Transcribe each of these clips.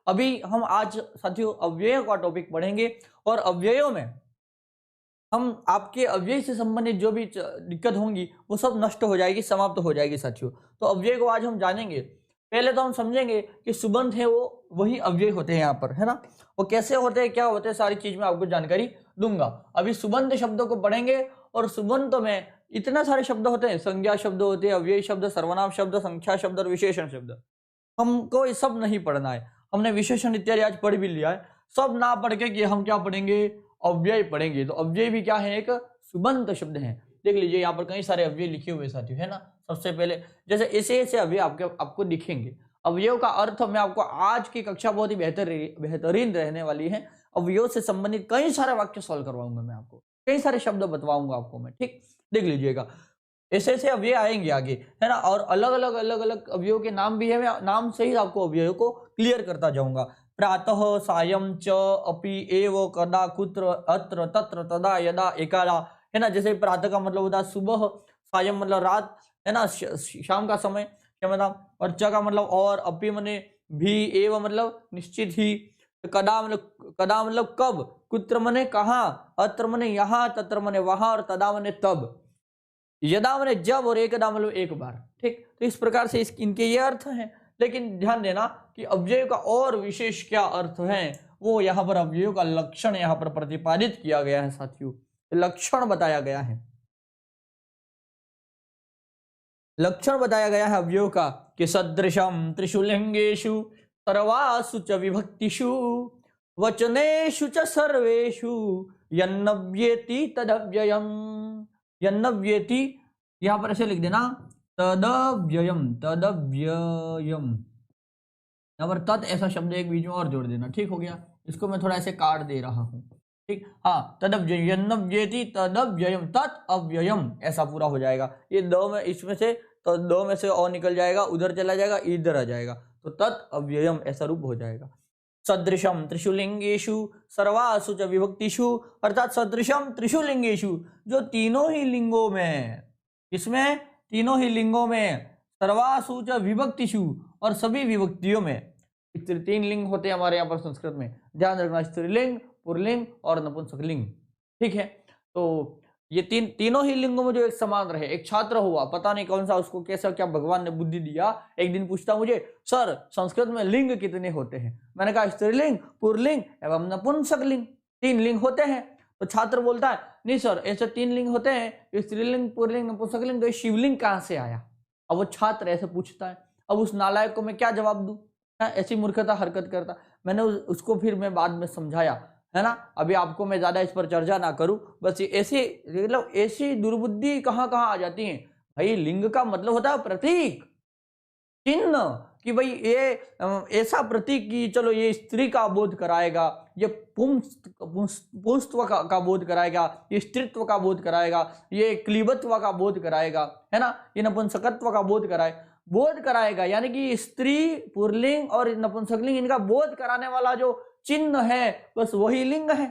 अभी हम आज साथियों अव्ययों का टॉपिक पढ़ेंगे और अव्ययों में हम आपके अव्यय से संबंधित जो भी दिक्कत होंगी वो सब नष्ट हो जाएगी, समाप्त हो जाएगी साथियों। तो अव्यय को आज हम जानेंगे। पहले तो हम समझेंगे कि सुबंत है वो वही अव्यय होते हैं यहाँ पर, है ना। वो कैसे होते हैं, क्या होते हैं, सारी चीज में आपको जानकारी दूंगा। अभी सुबंत शब्दों को पढ़ेंगे और सुबंत में इतने सारे शब्द होते हैं, संज्ञा शब्द होते हैं, अव्यय शब्द, सर्वनाम शब्द, संख्या शब्द और विशेषण शब्द। हमको ये सब नहीं पढ़ना है, हमने विशेषण इत्यादि आज पढ़ भी लिया है। सब ना पढ़ के कि हम क्या पढ़ेंगे, अव्यय पढ़ेंगे। तो अव्यय भी क्या है, एक सुबंत शब्द है। देख लीजिए यहाँ पर कई सारे अव्यय लिखे हुए साथियों, है ना। सबसे पहले जैसे ऐसे ऐसे अव्यय आपको दिखेंगे। अवयव का अर्थ मैं आपको आज की कक्षा बहुत ही बेहतरीन रहने वाली है। अवयव से संबंधित कई सारे वाक्य सॉल्व करवाऊंगा मैं आपको, कई सारे शब्द बतवाऊंगा आपको मैं, ठीक। देख लीजिएगा ऐसे ऐसे अव्यय आएंगे आगे, है ना। और अलग अलग अवयव के नाम भी है, मैं नाम से ही आपको अवयव को क्लियर करता जाऊंगा। प्रातः, सायं च, अपि, एव, कदा, कुत्र, अत्र, तत्र, तदा, यदा, एकाला, है ना। जैसे प्रातः का मतलब होता है सुबह, सायं मतलब रात, है ना, शाम का समय, क्या मतलब, और च का मतलब और, अपि मने भी, एव मतलब निश्चित ही, कदा मतलब कब, कुत्र मने कहाँ, अत्र मने यहाँ, तत्र मने वहां और तदा मने तब, यदा मने जब और एकदा मतलब एक बार, ठीक। तो इस प्रकार से इनके ये अर्थ हैं। लेकिन ध्यान देना कि अव्यय का और विशेष क्या अर्थ है, वो यहाँ पर अव्यय का लक्षण यहाँ पर प्रतिपादित किया गया है साथियों। लक्षण बताया गया है, लक्षण बताया गया है अव्यय का कि सदृशम त्रिषु लिंगेषु सर्वासु च विभक्तिषु वचनेषु च सर्वेषु यन्नव्येति तदव्ययम्। यन्नव्येति यहां पर ऐसे लिख देना, तदव्ययम्, तदव्ययम्। यहाँ पर तत् ऐसा शब्द एक बीच में और जोड़ देना, ठीक हो गया। इसको मैं थोड़ा ऐसे काट दे रहा हूं, ठीक। हाँ, तदव्यय, यन्नव्येति तदव्ययम्, तत् अव्ययम्, ऐसा पूरा हो जाएगा। ये दो में, इसमें से तो दो में से और निकल जाएगा, उधर चला जाएगा, इधर आ जाएगा, तो तत् अव्ययम् ऐसा रूप हो जाएगा। सदृशम त्रिषु लिंगेषु सर्वासु च विभक्तिषु, अर्थात सदृशम त्रिषु लिंगेषु, जो तीनों ही लिंगों में, इसमें तीनों ही लिंगों में, सर्वासु च विभक्तिषु और सभी विभक्तियों में। तीन लिंग होते हैं हमारे यहाँ पर संस्कृत में, ध्यान रखना, स्त्रीलिंग, पुल्लिंग और नपुंसकलिंग, ठीक है। तो ये तीनों ही लिंगों में जो एक समान रहे। एक छात्र हुआ, पता नहीं कौन सा, उसको कैसा क्या भगवान ने बुद्धि दिया, एक दिन पूछता मुझे, सर संस्कृत में लिंग कितने होते हैं। मैंने कहा स्त्रीलिंग, पुल्लिंग एवं नपुंसकलिंग, तीन लिंग होते हैं। तो छात्र बोलता है, नहीं सर ऐसे तीन लिंग होते हैं, स्त्रीलिंग, पुल्लिंग, नपुंसकलिंग, तो शिवलिंग कहाँ से आया। अब वो छात्र ऐसे पूछता है, अब उस नालायक को मैं क्या जवाब दूं, ऐसी मूर्खता हरकत करता। मैंने उसको फिर मैं बाद में समझाया, है ना। अभी आपको मैं ज्यादा इस पर चर्चा ना करूं, बस ये ऐसी मतलब ऐसी दुर्बुद्धि कहाँ कहाँ आ जाती है। भाई लिंग का मतलब होता है प्रतीक, चिन्ह, कि भाई ये ऐसा प्रतीक कि चलो ये स्त्री का बोध कराएगा, ये पुंस्त्व का बोध कराएगा, ये स्त्रीत्व का बोध कराएगा, ये क्लीबत्व का बोध कराएगा, है ना, ये नपुंसकत्व का बोध कराएगा। यानी कि स्त्री, पुल्लिंग और नपुंसकलिंग, इनका बोध कराने वाला जो चिन्ह है बस वही लिंग है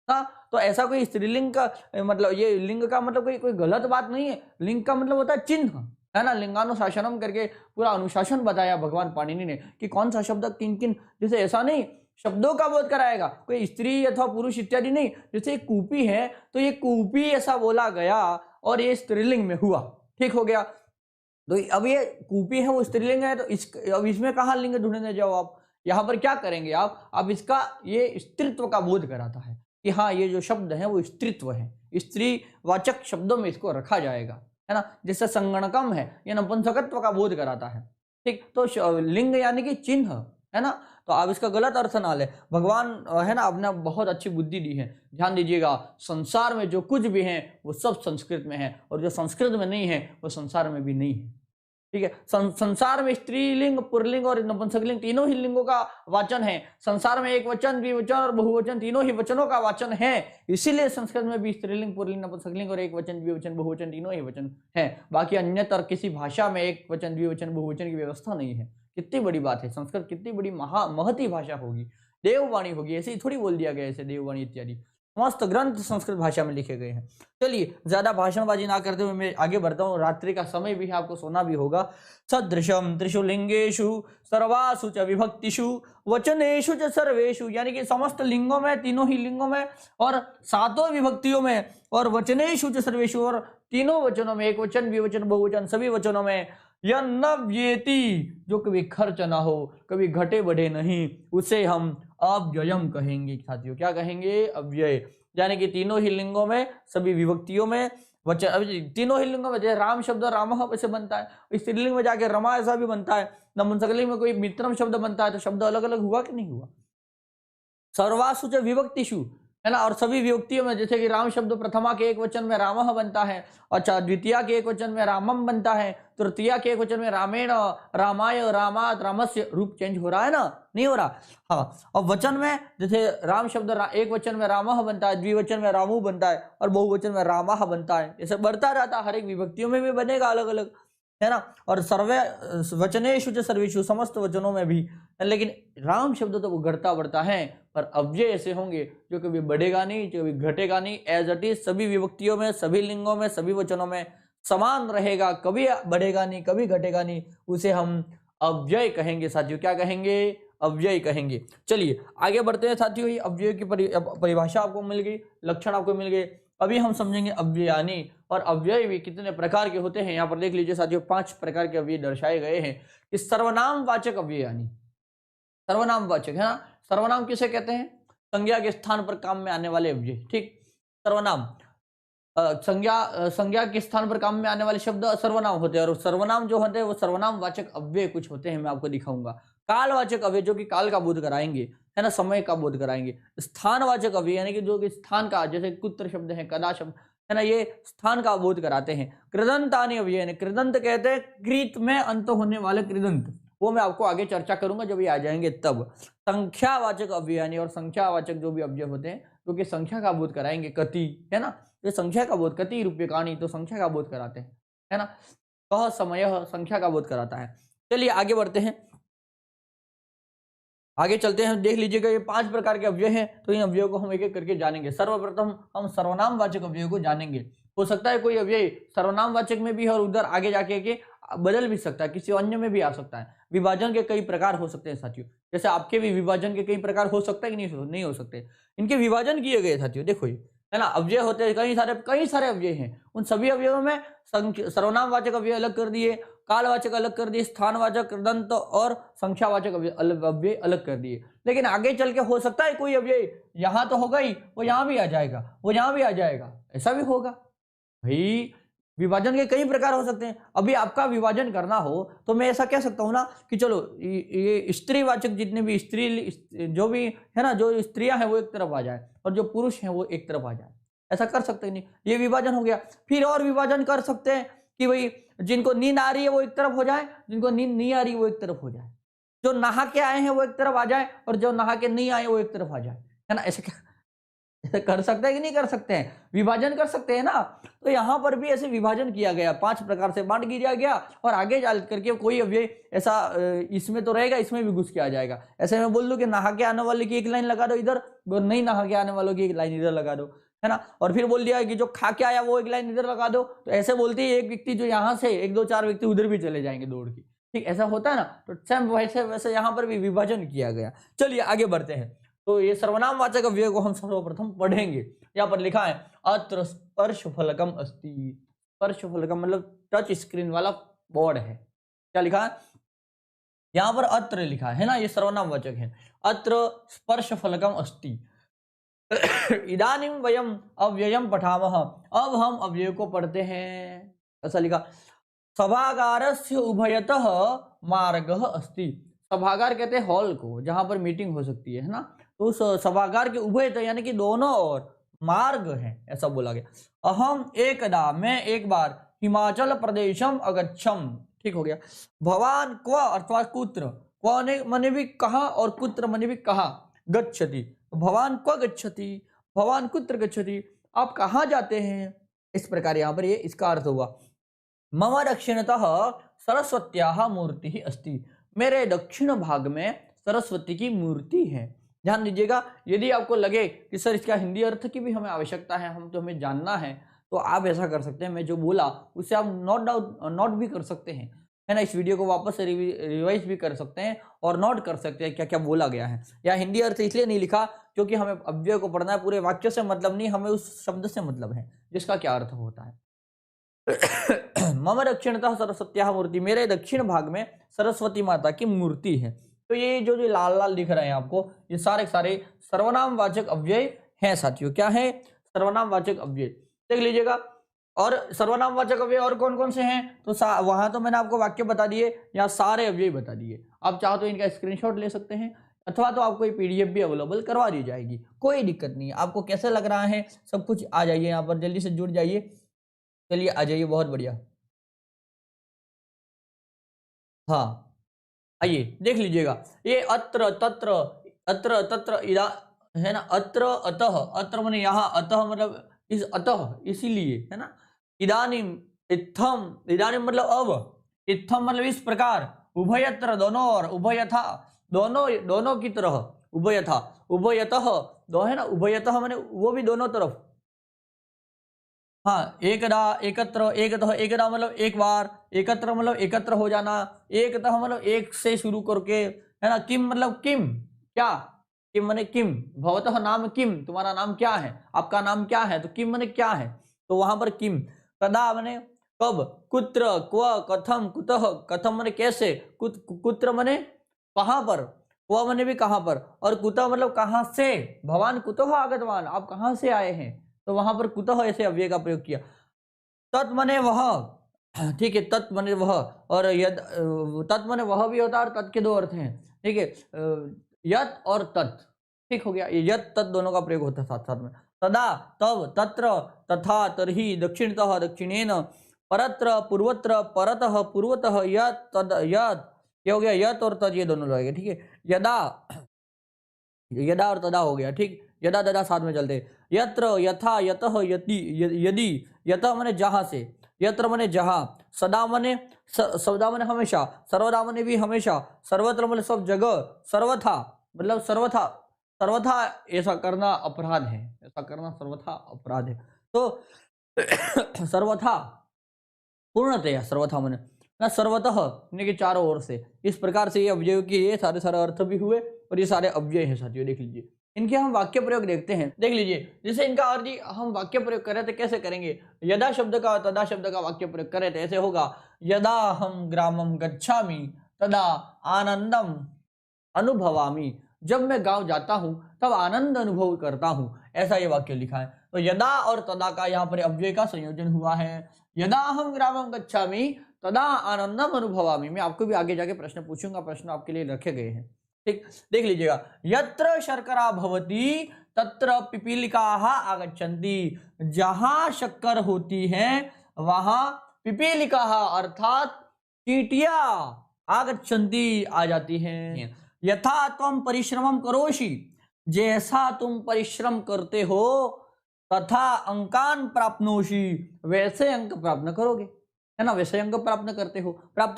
ना। तो ऐसा कोई स्त्रीलिंग का मतलब, ये लिंग का मतलब कोई गलत बात नहीं है। लिंग का मतलब होता है चिन्ह, है ना। लिंगानुशासनम करके पूरा अनुशासन बताया भगवान पाणिनि ने कि कौन सा शब्द किन किन, जैसे ऐसा नहीं शब्दों का बोध कराएगा, कोई स्त्री अथवा पुरुष इत्यादि नहीं। जैसे कूपी है तो ये कूपी ऐसा बोला गया और ये स्त्रीलिंग में हुआ, ठीक हो गया। तो अब ये कूपी है वो स्त्रीलिंग है, तो अब इसमें कहाँ लिंग ढूंढने जाओ आप। यहाँ पर क्या करेंगे आप, अब इसका ये स्त्रीत्व का बोध कराता है कि हाँ ये जो शब्द है वो स्त्रीत्व है, स्त्री वाचक शब्दों में इसको रखा जाएगा, है ना। जैसे संगणकम है, ये नपुंसकत्व का बोध कराता है, ठीक। तो लिंग यानी कि चिन्ह, है ना। तो आप इसका गलत अर्थ ना ले, भगवान है ना अपने बहुत अच्छी बुद्धि दी है। ध्यान दीजिएगा, संसार में जो कुछ भी है वो सब संस्कृत में है, और जो संस्कृत में नहीं है वो संसार में भी नहीं है, ठीक है। संसार में स्त्रीलिंग, पुल्लिंग और नपुंसकलिंग तीनों ही लिंगों का वाचन है। संसार में एक वचन, द्विवचन और बहुवचन तीनों ही वचनों का वाचन है। इसीलिए संस्कृत में भी स्त्रीलिंग, पुल्लिंग, नपुंसकलिंग और एक वचन, द्विवचन, बहुवचन तीनों ही वचन है। बाकी अन्यतर किसी भाषा में एक वचन, द्विवचन, बहुवचन की व्यवस्था नहीं है। कितनी बड़ी बात है, संस्कृत कितनी बड़ी महती भाषा होगी, देववाणी होगी, ऐसे ही थोड़ी बोल दिया गया ऐसे देववाणी इत्यादि। समस्त ग्रंथ संस्कृत भाषा में लिखे गए हैं। चलिए ज्यादा भाषणबाजी ना करते हुए मैं आगे बढ़ता हूँ, रात्रि का समय भी है, आपको सोना भी होगा। सदृशम त्रिषु लिंगेषु सर्वासु च विभक्तिषु वचनेषु च सर्वेषु, यानी कि समस्त लिंगों में, तीनों ही लिंगों में और सातों विभक्तियों में, और वचनेषु च सर्वेषु, और तीनों वचनों में, एक वचन, द्विवचन, बहुवचन, सभी वचनों में, यह न व्येति, जो कभी खर्च ना हो, कभी घटे बढ़े नहीं, उसे हम अव्ययम कहेंगे। साथियों क्या कहेंगे? अव्यय। यानी कि तीनों ही लिंगों में, सभी विभक्तियों में, वचन, तीनों ही लिंगों में, जैसे राम शब्द रामः वैसे बनता है, स्त्रीलिंग में जाके रमा ऐसा भी बनता है, नपुंसकलिंग में कोई मित्रम शब्द बनता है, तो शब्द अलग अलग हुआ कि नहीं हुआ? सर्वासु च विभक्तिषु, है ना, और सभी विभक्तियों में, जैसे कि राम शब्द प्रथमा के एक वचन में रामः बनता है, अच्छा द्वितीया के एक वचन में रामम बनता है, तृतीया के एक वचन में रामेण, रामाय, रामात, रामस्य, रूप चेंज हो रहा है ना, नहीं हो रहा? हाँ। और वचन में जैसे राम शब्द एक वचन में रामः बनता है, द्विवचन में रामू बनता है, और बहुवचन में रामाह बनता है, ऐसे बढ़ता रहता है, हर एक विभक्तियों में भी बनेगा अलग अलग, है ना। और सर्वे वचनेषु च सर्वेषु, समस्त वचनों में भी, लेकिन राम शब्द तो वो घटता बढ़ता है, पर अव्यय ऐसे होंगे जो कभी बढ़ेगा नहीं, जो कभी घटेगा नहीं, एज इट इज सभी विभक्तियों में, सभी लिंगों में, सभी वचनों में समान रहेगा, कभी बढ़ेगा नहीं, कभी घटेगा नहीं, उसे हम अव्यय कहेंगे। साथियों क्या कहेंगे? अव्यय कहेंगे। चलिए आगे बढ़ते हैं साथियों, ये अव्यय की परिभाषा आपको मिल गई, लक्षण आपको मिल गए। अभी हम समझेंगे अव्ययानी, और अव्यय भी कितने प्रकार के होते हैं। यहाँ पर देख लीजिए साथियों, 5 प्रकार के अव्यय दर्शाए गए हैं। इस सर्वनाम वाचक अव्ययानी, सर्वनाम वाचक है ना, सर्वनाम किसे कहते हैं? संज्ञा के स्थान पर काम में आने वाले अव्यय, ठीक। सर्वनाम संज्ञा के स्थान पर काम में आने वाले शब्द सर्वनाम होते हैं, और सर्वनाम जो होते हैं वो सर्वनाम वाचक अव्यय कुछ होते हैं, मैं आपको दिखाऊंगा। कालवाचक अव्यय जो कि काल का बोध कराएंगे, है ना, समय का बोध कराएंगे। स्थानवाचक अव्यय यानी कि जो कि स्थान का, जैसे कुत्र शब्द है, कदा शब्द है ना, ये स्थान का बोध कराते हैं। कृदंतानि अव्यय, कृदंत कहते हैं कृत में अंत होने वाले कृदंत, वो मैं आपको आगे चर्चा करूंगा जब ये आ जाएंगे तब। संख्यावाचक अव्यय, और संख्यावाचक जो भी अव्यय होते हैं जो कि संख्या का बोध कराएंगे, कति, है ना, ये संख्या का बोध, कति रूप्यकाणि, तो संख्या का बोध कराते हैं, है ना। कह समय संख्या का बोध कराता है। चलिए आगे बढ़ते हैं, आगे चलते हैं, देख लीजिएगा ये 5 प्रकार के अव्यय हैं, तो इन अव्ययों को हम एक एक करके जानेंगे। सर्वप्रथम हम सर्वनाम वाचक अव्यय को जानेंगे। हो सकता है कोई अव्यय सर्वनाम वाचक में भी है और उधर आगे जाके के बदल भी सकता है, किसी अन्य में भी आ सकता है। विभाजन के कई प्रकार हो सकते हैं साथियों, जैसे आपके भी विभाजन के कई प्रकार हो सकता है कि नहीं हो सकते, इनके विभाजन किए गए साथियों। देखो ये है ना, अव्यय होते हैं कई सारे अव्यय हैं, उन सभी अव्ययों में सर्वनाम वाचक अव्यय अलग कर दिए, कालवाचक अलग कर दिए, स्थानवाचक, कृदंत और संख्यावाचक अव्यय अलग कर दिए। लेकिन आगे चल के हो सकता है कोई अव्यय यहाँ तो होगा ही, वो यहाँ भी आ जाएगा, वो यहाँ भी आ जाएगा, ऐसा भी होगा भाई। विभाजन के कई प्रकार हो सकते हैं। अभी आपका विभाजन करना हो तो मैं ऐसा कह सकता हूँ ना कि चलो ये स्त्रीवाचक जितने भी स्त्री जो भी है ना, जो स्त्रियां हैं वो एक तरफ आ जाए और जो पुरुष हैं वो एक तरफ आ जाए, ऐसा कर सकते हैं नहीं, ये विभाजन हो गया। फिर और विभाजन कर सकते हैं कि भाई जिनको नींद आ रही है वो एक तरफ हो जाए, जिनको नींद नहीं आ रही वो एक तरफ हो जाए, जो नहा के आए हैं वो एक तरफ आ जाए और जो नहा के नहीं आए वो एक तरफ आ जाए, है ना। ऐसे कर सकते हैं कि नहीं कर सकते हैं? विभाजन कर सकते हैं ना। तो यहां पर भी ऐसे विभाजन किया गया, 5 प्रकार से बांट दिया गया, और आगे चल करके कोई अव्यय ऐसा इसमें तो रहेगा, इसमें भी घुस के आ जाएगा। ऐसे मैं बोल दूं कि नहा के आने वाले की एक लाइन लगा दो इधर, नहीं नहा के आने वालों की एक लाइन इधर लगा दो, है ना। और फिर बोल दिया कि जो खा के आया वो एक लाइन इधर लगा दो, तो ऐसे बोलते ही एक व्यक्ति जो यहाँ से 1 2 4 व्यक्ति उधर भी चले जाएंगे दौड़ के, ठीक, ऐसा होता है ना। तो सेम वैसे वैसे यहाँ पर भी विभाजन किया गया। चलिए आगे बढ़ते हैं। तो ये सर्वनाम वाचक अव्यय को हम सर्वप्रथम पढ़ेंगे। यहाँ पर लिखा है अत्र स्पर्श फलकम अस्ति। स्पर्श फलकम मतलब टच स्क्रीन वाला बोर्ड है। क्या लिखा है यहाँ पर? अत्र लिखा है ना, ये सर्वनाम वाचक है। अत्र स्पर्श फलकम अस्ति। इदानीम वयम अव्ययम पठामः। अब हम अव्यय को पढ़ते हैं। ऐसा लिखा, सभागारस्य उभयतः मार्गः अस्ति। सभागार कहते हैं हॉल को, जहां पर मीटिंग हो सकती है ना। तो उस सभागार के उभयतः यानी कि दोनों ओर मार्ग है, ऐसा बोला गया। अहम एकदा, मैं एक बार, हिमाचल प्रदेशम अगच्छम, ठीक हो गया। भवान क्व अर्थात कुत्र, क्व ने मने भी कहा और कुत्र मने भी कहा, गच्छति, भवान क्व गच्छति, भवान कुत्र गच्छति, आप कहाँ जाते हैं। इस प्रकार यहाँ पर ये इसका अर्थ हुआ। मम दक्षिणतः सरस्वत्याः मूर्ति अस्ति। मेरे दक्षिण भाग में सरस्वती की मूर्ति है। ध्यान दीजिएगा, यदि आपको लगे कि सर इसका हिंदी अर्थ की भी हमें आवश्यकता है, हमें जानना है, तो आप ऐसा कर सकते हैं, मैं जो बोला उससे आप नोट भी कर सकते हैं, है ना। इस वीडियो को वापस से रिवाइज भी कर सकते हैं और नोट कर सकते हैं क्या क्या बोला गया है। या हिंदी अर्थ इसलिए नहीं लिखा क्योंकि हमें अव्यय को पढ़ना है, पूरे वाक्य से मतलब नहीं, हमें उस शब्द से मतलब है जिसका क्या अर्थ होता है। मम दक्षिणतः सरस्वत्याः मूर्ति, मेरे दक्षिण भाग में सरस्वती माता की मूर्ति है। तो ये जो लाल लाल दिख रहे हैं आपको, ये सारे सारे सर्वनाम वाचक अव्यय हैं साथियों। क्या है? सर्वनाम वाचक अव्यय। देख लीजिएगा। और सर्वनाम वाचक अव्यय और कौन कौन से हैं? तो वहां तो मैंने आपको वाक्य बता दिए, यहाँ सारे अव्यय बता दिए। आप चाहो तो इनका स्क्रीनशॉट ले सकते हैं, अथवा तो आपको ये पीडीएफ भी अवेलेबल करवा दी जाएगी, कोई दिक्कत नहीं है। आपको कैसे लग रहा है सब कुछ, आ जाइए यहाँ पर, जल्दी से जुड़ जाइए। चलिए आ जाइए, बहुत बढ़िया। हाँ आइए देख लीजिएगा, ये अत्र तत्र इदा है ना, अत्र अतः, अत्र माने यहाँ, अतः मतलब इस, अतः इसीलिए, है ना। इदानीम इत्थम, इदानीम मतलब अब, इत्थम मतलब इस प्रकार, उभयत्र दोनों ओर, उभयथा दोनों की तरह, उभयथा उभयतः दो है ना, उभयतः माने वो भी दोनों तरफ। हाँ, एकदा एकत्र, एकतः, एकदा मतलब एक बार, एकत्र मतलब एकत्र हो जाना, एकतः मतलब एक से शुरू करके, है ना। किम मतलब किम, क्या, किम माने किम, भवतः नाम किम, तुम्हारा नाम क्या है, आपका नाम क्या है, तो किम माने क्या है, तो वहां पर किम। कदा माने कब, कुत्र, क्व, कथम, कुतः, कथम माने कैसे, कुत्र माने कहां पर, क्व माने भी कहां पर, और कुतः मतलब कहां से, भवान कुतः आगतवान, आप कहां से आए हैं, तो वहां पर कुतः ऐसे अव्यय का प्रयोग किया। तत् मने वह, ठीक है, तत् मने वह, और यद, तत् मने वह भी होता है, और तत् के दो अर्थ हैं, ठीक है, यत और तत्, ठीक हो गया। ये यत तत् दोनों का प्रयोग होता है साथ साथ में। तदा तब, तत्र तथा, तरहि, दक्षिणतः दक्षिणेन, परत्र पूर्वत्र, परतः पूर्वतः, यत तद यत, ये हो गया, यत और तद ये दोनों लगेगा, ठीक है। यदा, यदा और तदा हो गया, ठीक। यदा तदा साथ में चलते। यत्र, यथा, यतः, यति, यदि, यतः माने जहां से, यत्र माने जहां, सदा माने सदा माने हमेशा, सर्वदा माने भी हमेशा, सर्वत्र माने सब जगह, सर्वथा मतलब सर्वथा, सर्वथा ऐसा करना अपराध है, ऐसा करना सर्वथा अपराध है। तो सर्वथा पूर्णतया, सर्वथा माने ना, सर्वतः यानी कि चारों ओर से, इस प्रकार से ये अव्यय के ये सारे सारे अर्थ भी हुए, और ये सारे अव्यय हैं साथियों। देख लीजिए, इनके हम वाक्य प्रयोग देखते हैं। देख लीजिए, जैसे इनका अर्थ हम वाक्य प्रयोग करें तो कैसे करेंगे, यदा शब्द का तदा शब्द का वाक्य प्रयोग करें तो ऐसे होगा, यदा हम ग्रामम गच्छामि तदा आनंदम अनुभवामि, जब मैं गांव जाता हूं तब आनंद अनुभव करता हूं, ऐसा ये वाक्य लिखा है। तो यदा और तदा का यहाँ पर अव्यय का संयोजन हुआ है। यदा हम ग्रामम गच्छामि तदा आनंदम अनुभवामि, मैं आपको भी आगे जाके प्रश्न पूछूंगा, प्रश्न आपके लिए रखे गए हैं, ठीक। देख लीजिएगा, यत्र शर्करा भवति तत्र पिपीलिकाः आगच्छन्ति, जहां शक्कर होती है वहां पिपीलिकाः अर्थात चींटियां आगच्छन्ति आ जाती हैं। यथा तुम परिश्रमम करोषि, जैसा तुम परिश्रम करते हो, तथा अंकान प्राप्नोषि, वैसे अंक प्राप्त करोगे, है ना, वैसे अंक प्राप्त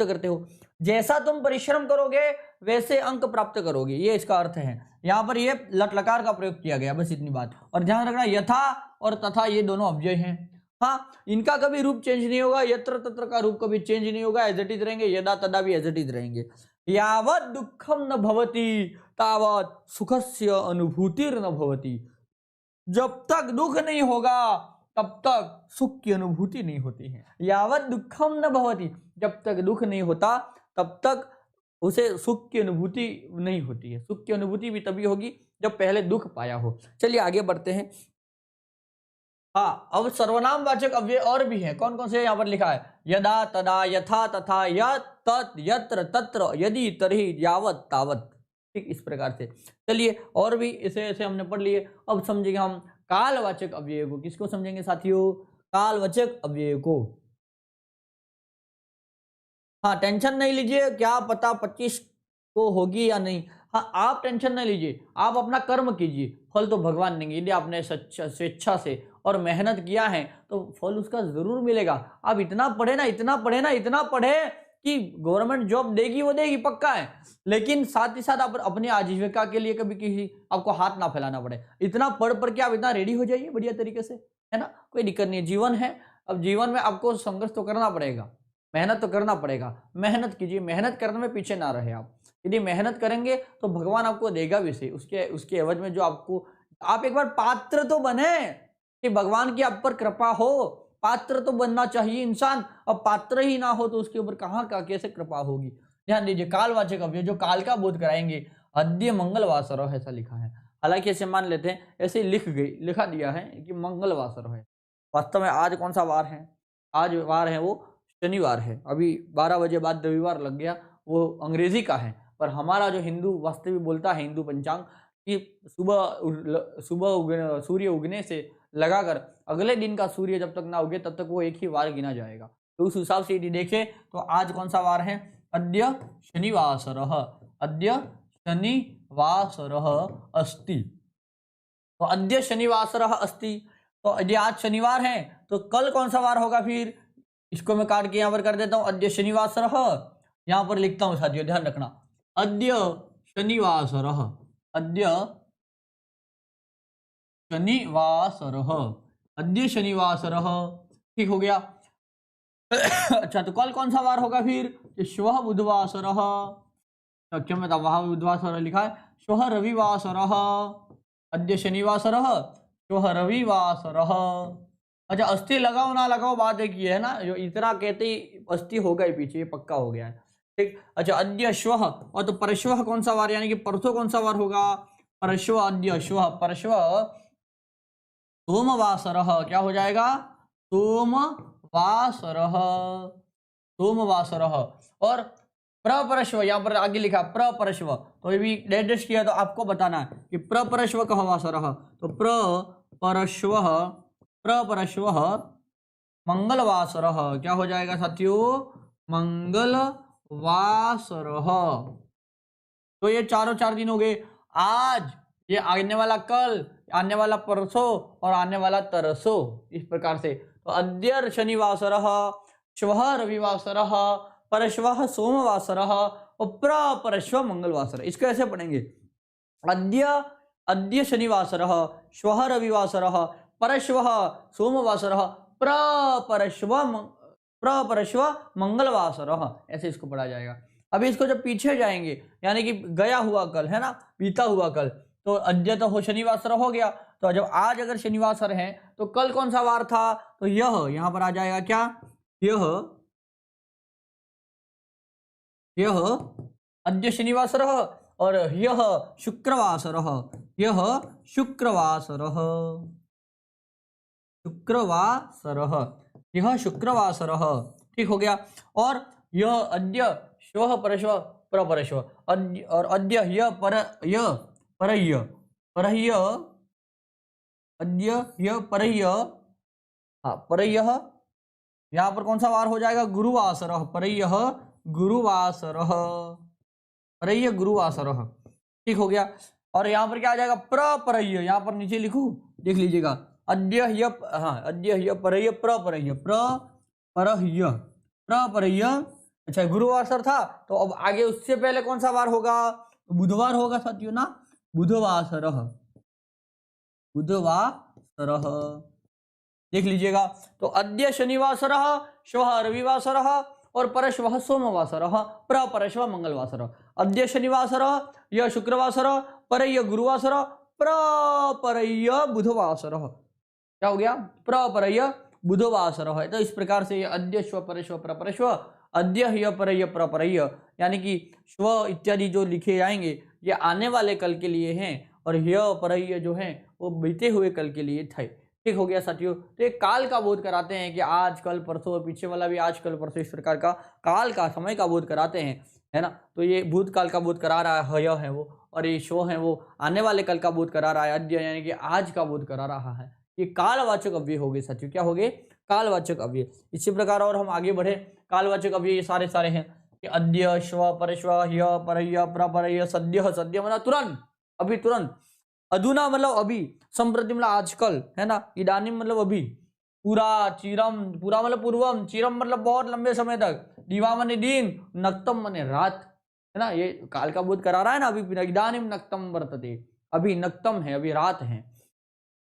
करते हो, जैसा तुम परिश्रम करोगे वैसे अंक प्राप्त करोगे, ये इसका अर्थ है। यहाँ पर ये लट लकार का प्रयोग किया गया, बस इतनी बात। और ध्यान रखना, यथा और तथा ये दोनों अव्यय हैं। हाँ, इनका कभी रूप चेंज नहीं होगा, यत्र तत्र का रूप कभी चेंज नहीं होगा, एज इट इज रहेंगे, यदा तदा भी एज इट इज रहेंगे। यावत दुखम न भवति तावत सुखस्य अनुभूतिर न भवति, जब तक दुख नहीं होगा तब तक सुख की अनुभूति नहीं होती है। यावत दुखम न भवति, जब तक दुख नहीं होता तब तक उसे सुख की अनुभूति नहीं होती है। सुख की अनुभूति भी तभी होगी जब पहले दुख पाया हो। चलिए आगे बढ़ते हैं। हाँ, अब सर्वनाम वाचक अव्यय और भी हैं। कौन कौन से यहाँ पर लिखा है, यदा तदा यथा तथा यत् तत् यत्र तत्र यदि तर्हि यावत तावत, ठीक, इस प्रकार से। चलिए और भी इसे ऐसे हमने पढ़ लिए। अब समझेंगे हम कालवाचक अव्यय को। किसको समझेंगे साथियों? कालवाचक अव्यय को। हाँ, टेंशन नहीं लीजिए, क्या पता 25 को होगी या नहीं। हाँ, आप टेंशन नहीं लीजिए, आप अपना कर्म कीजिए, फल तो भगवान देंगे। यदि आपने स्वेच्छा से और मेहनत किया है तो फल उसका जरूर मिलेगा। आप इतना पढ़े ना, इतना पढ़े ना, इतना पढ़े कि गवर्नमेंट जॉब देगी, वो देगी पक्का है, लेकिन साथ ही साथ आप अपनी आजीविका के लिए कभी किसी आपको हाथ ना फैलाना पड़े। इतना पढ़ के आप इतना रेडी हो जाइए बढ़िया तरीके से, है ना, कोई दिक्कत नहीं है, जीवन है। अब जीवन में आपको संघर्ष तो करना पड़ेगा, मेहनत तो करना पड़ेगा, मेहनत कीजिए, मेहनत करने में पीछे ना रहे आप। यदि मेहनत करेंगे तो भगवान आपको देगा भी सही, उसके एवज में जो आपको, आप एक बार पात्र तो बने कि भगवान की आप पर कृपा हो। पात्र तो बनना चाहिए इंसान, अब पात्र ही ना हो तो उसके ऊपर कहाँ का कैसे कृपा होगी। ध्यान दीजिए, कालवाचक अव्यय जो काल का बोध कराएंगे, अद्य मंगलवासर ऐसा लिखा है, हालांकि ऐसे मान लेते हैं, ऐसे लिखा दिया है कि मंगलवासर है, वास्तव में आज कौन सा वार है, आज वार है वो शनिवार है। अभी 12 बजे बाद रविवार लग गया, वो अंग्रेजी का है, पर हमारा जो हिंदू वास्तविक बोलता है हिंदू पंचांग कि सुबह सूर्य उगने से लगाकर अगले दिन का सूर्य जब तक ना उगे तब तक वो एक ही वार गिना जाएगा। तो उस हिसाब से यदि देखें तो आज कौन सा वार है, अद्य शनिवासरः, अद्य शनिवासरः अस्ति। तो अद्य शनिवासरः अस्ति, तो यदि आज शनिवार है तो कल कौन सा वार होगा फिर, इसको मैं काट के यहाँ पर कर देता हूँ, अद्य शनिवासरः, यहाँ पर लिखता हूँ साथियों ध्यान रखना, अद्य शनिवासरः, अद्य शनिवासरः, अद्य शनिवासरः, ठीक हो गया। अच्छा, तो कल कौन सा वार होगा फिर, श्वः बुधवासरः, क्षम्यतां वहाँ बुधवासरः लिखा है, श्वः रविवासरः, अद्य शनिवासरः, श्वः रविवासरः। अच्छा, अस्थि लगाओ ना लगाओ बात एक ही है ना, जो इतना कहते ही अस्थि होगा ही पीछे, ये पक्का हो गया है, ठीक। अच्छा, अद्य श्वः, और तो परश्वः कौन सा वार, यानी कि परसों कौन सा वार होगा, परश्व, अद्य श्वः परश्व सोमवासरः, क्या हो जाएगा, सोमवासरः, सोमवासरः। और प्रपरश्व, यहाँ पर आगे लिखा प्रपरश्व, तो ये भी डेडेस्ट किया तो आपको बताना है कि प्रपरश्व कः वासरः, तो प्रपरश्वः, प्रपरश्वः मंगलवासरः, क्या हो जाएगा साथियों, मंगलवासरः। तो ये चारों 4 दिन हो गए, आज, ये आने वाला कल, आने वाला परसों और आने वाला तरसों, इस प्रकार से। तो अद्य शनिवासरः, श्वः रविवासरः, परश्वः सोमवासरः और प्रपरश्व मंगलवासरः। इसको ऐसे पढ़ेंगे, अद्य शनिवासरः, श्वः रविवासरः, परश्वः सोमवासरः, प्रपरश्व मंगलवासरः, ऐसे इसको पढ़ा जाएगा। अभी इसको जब पीछे जाएंगे, यानी कि गया हुआ कल है ना, बीता हुआ कल, तो अद्य तो शनिवासर हो गया, तो जब आज अगर शनिवासर है तो कल कौन सा वार था, तो यह यहां पर आ जाएगा, क्या, यह अद्य शनिवासरः, और यह शुक्रवासरः, यह शुक्रवासरः, शुक्रवासरः, यह शुक्रवासरः, ठीक हो गया। और यह अद्य श्वः परश्व प्रपरश्व, और अद्य यह परह्य, अद्य यह परह्य, हाँ परह्य, यहाँ पर कौन सा वार हो जाएगा, गुरुवासरः, परह्य गुरुवासरः, परह्य गुरुवासरः, ठीक हो गया। और यहाँ पर क्या आ जाएगा, प्रपरह्य, यहाँ पर नीचे लिखूं, देख लीजिएगा, अद्य ह्य, हाँ अद्य ह्य परह्य प्रपरह्य, प्रपरह्य, प्रपरह्य। अच्छा, गुरुवासर था, तो अब आगे उससे पहले कौन सा वार होगा, बुधवार होगा साथियों ना, बुधवासरः, बुधवासरः, देख लीजिएगा। तो अद्य शनिवासरः, श्वः रविवासरः और परश्वः सोमवासरः, प्रपरश्व मंगलवासरः। अद्य शनिवासरः, यह शुक्रवासरः, परह्य गुरुवासरः, प्रपरह्य बुधवासरः, क्या हो गया, प्रपरह्य बुधवासरः है। तो इस प्रकार से ये अद्य श्व परश्व प्रपरश्व, अद्य ह्य परह्य प्रपरह्य, यानी कि श्व इत्यादि जो लिखे जाएंगे ये आने वाले कल के लिए हैं, और ह्य परह्य जो हैं वो बीते हुए कल के लिए थे, ठीक हो गया साथियों। तो एक काल का बोध कराते हैं कि आज कल परसों, और पीछे वाला भी आज कल परसों, इस प्रकार का काल का समय का बोध कराते हैं, है ना। तो ये भूतकाल का बोध करा रहा है हय है वो, और ये शो है वो आने वाले कल का बोध करा रहा है, अद्य यानी कि आज का बोध करा रहा है। ये कालवाचक अव्यय हो गए साथियों, क्या हो गए, कालवाचक अव्यय। इसी प्रकार और हम आगे बढ़े, कालवाचक अव्यय ये सारे हैं कि अद्य श्व परश्व ह्य परह्य प्रपरह्य, सद्य, सद्य मतलब तुरंत, अभी तुरंत, अधुना मतलब अभी, संप्रति मतलब आजकल, है ना, इदानीम मतलब अभी, पूरा, चिरम, पूरा मतलब पूर्वम, चिरम मतलब बहुत लंबे समय तक, दिवा माने दिन, नक्तम माने रात, है ना, ये काल का बोध करा रहा है ना, अभी इदानीम नक्तम वर्तते, अभी नक्तम है, अभी रात है।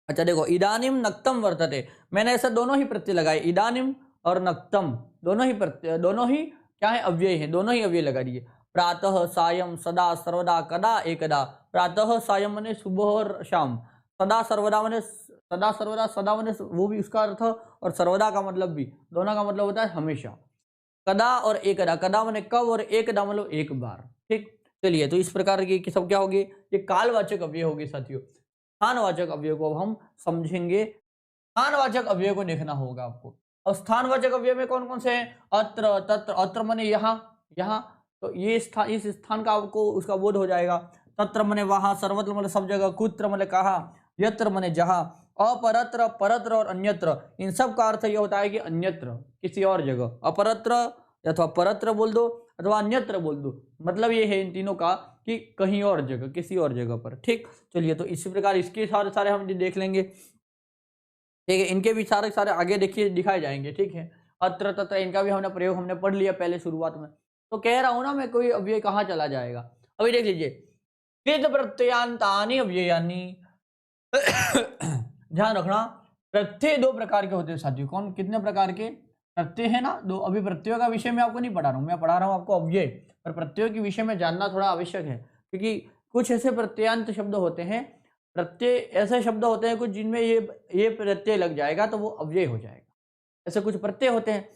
अच्छा देखो, इदानीम नक्तम वर्तते, मैंने ऐसा दोनों ही प्रत्यय लगाए, इदानीम और नक्तम दोनों ही प्रत्यय, दोनों ही क्या है, अव्यय है, दोनों ही अव्यय लगा दिए। प्रातः, सायं, सदा, सर्वदा, कदा, एकदा। प्रातः सायं माने सुबह और शाम, सदा सर्वदा माने सदा सर्वदा, सदा माने वो भी उसका अर्थ, और सर्वदा का मतलब भी, दोनों का मतलब होता है हमेशा। कदा और एकदा, कदा माने कब और एकदा मतलब एक बार। ठीक, चलिए, तो इस प्रकार की सब क्या होगी, ये कालवाचक अव्यय होगी साथियों। स्थानवाचक अव्यय को अब हम समझेंगे। स्थानवाचक अव्यय को देखना होगा आपको। और स्थानवाचक अव्यय में कौन कौन से हैं, अत्र, तत्र, अत्र माने यहाँ, यहाँ, तो ये स्थान, इस स्थान का आपको उसका बोध हो जाएगा। तत्र माने वहां, सर्वत्र माने सब जगह, कुत्र माने कहाँ, यत्र माने जहां, अपरत्र, परत्र और अन्यत्र, इन सब का अर्थ यह होता है कि अन्यत्र, किसी और जगह, अपरत्र अथवा परत्र बोल दो अथवा अन्यत्र बोल दो, मतलब ये है इन तीनों का कि कहीं और जगह, किसी और जगह पर। ठीक, चलिए, तो इसी प्रकार इसके सारे सारे हम देख लेंगे। ठीक है, इनके भी सारे सारे आगे देखिए दिखाए जाएंगे। ठीक है, अत्र तत्र इनका भी हमने प्रयोग हमने पढ़ लिया पहले शुरुआत में, तो कह रहा हूं ना मैं, कोई अव्यय कहाँ चला जाएगा। अभी देख लीजिए, कृत प्रत्ययांतानि अव्ययानि। ध्यान रखना, प्रत्यय दो प्रकार के होते हैं साथियों। कौन, कितने प्रकार के प्रत्यय है ना, दो। अभी प्रत्ययों का विषय मैं आपको नहीं पढ़ा रहा हूँ, मैं पढ़ा रहा हूँ आपको अव्यय, पर प्रत्ययों के विषय में जानना थोड़ा आवश्यक है, क्योंकि कुछ ऐसे प्रत्ययांत शब्द होते हैं, प्रत्यय ऐसे शब्द होते हैं कुछ जिनमें ये प्रत्यय लग जाएगा तो वो अव्यय हो जाएगा। ऐसे कुछ प्रत्यय होते हैं,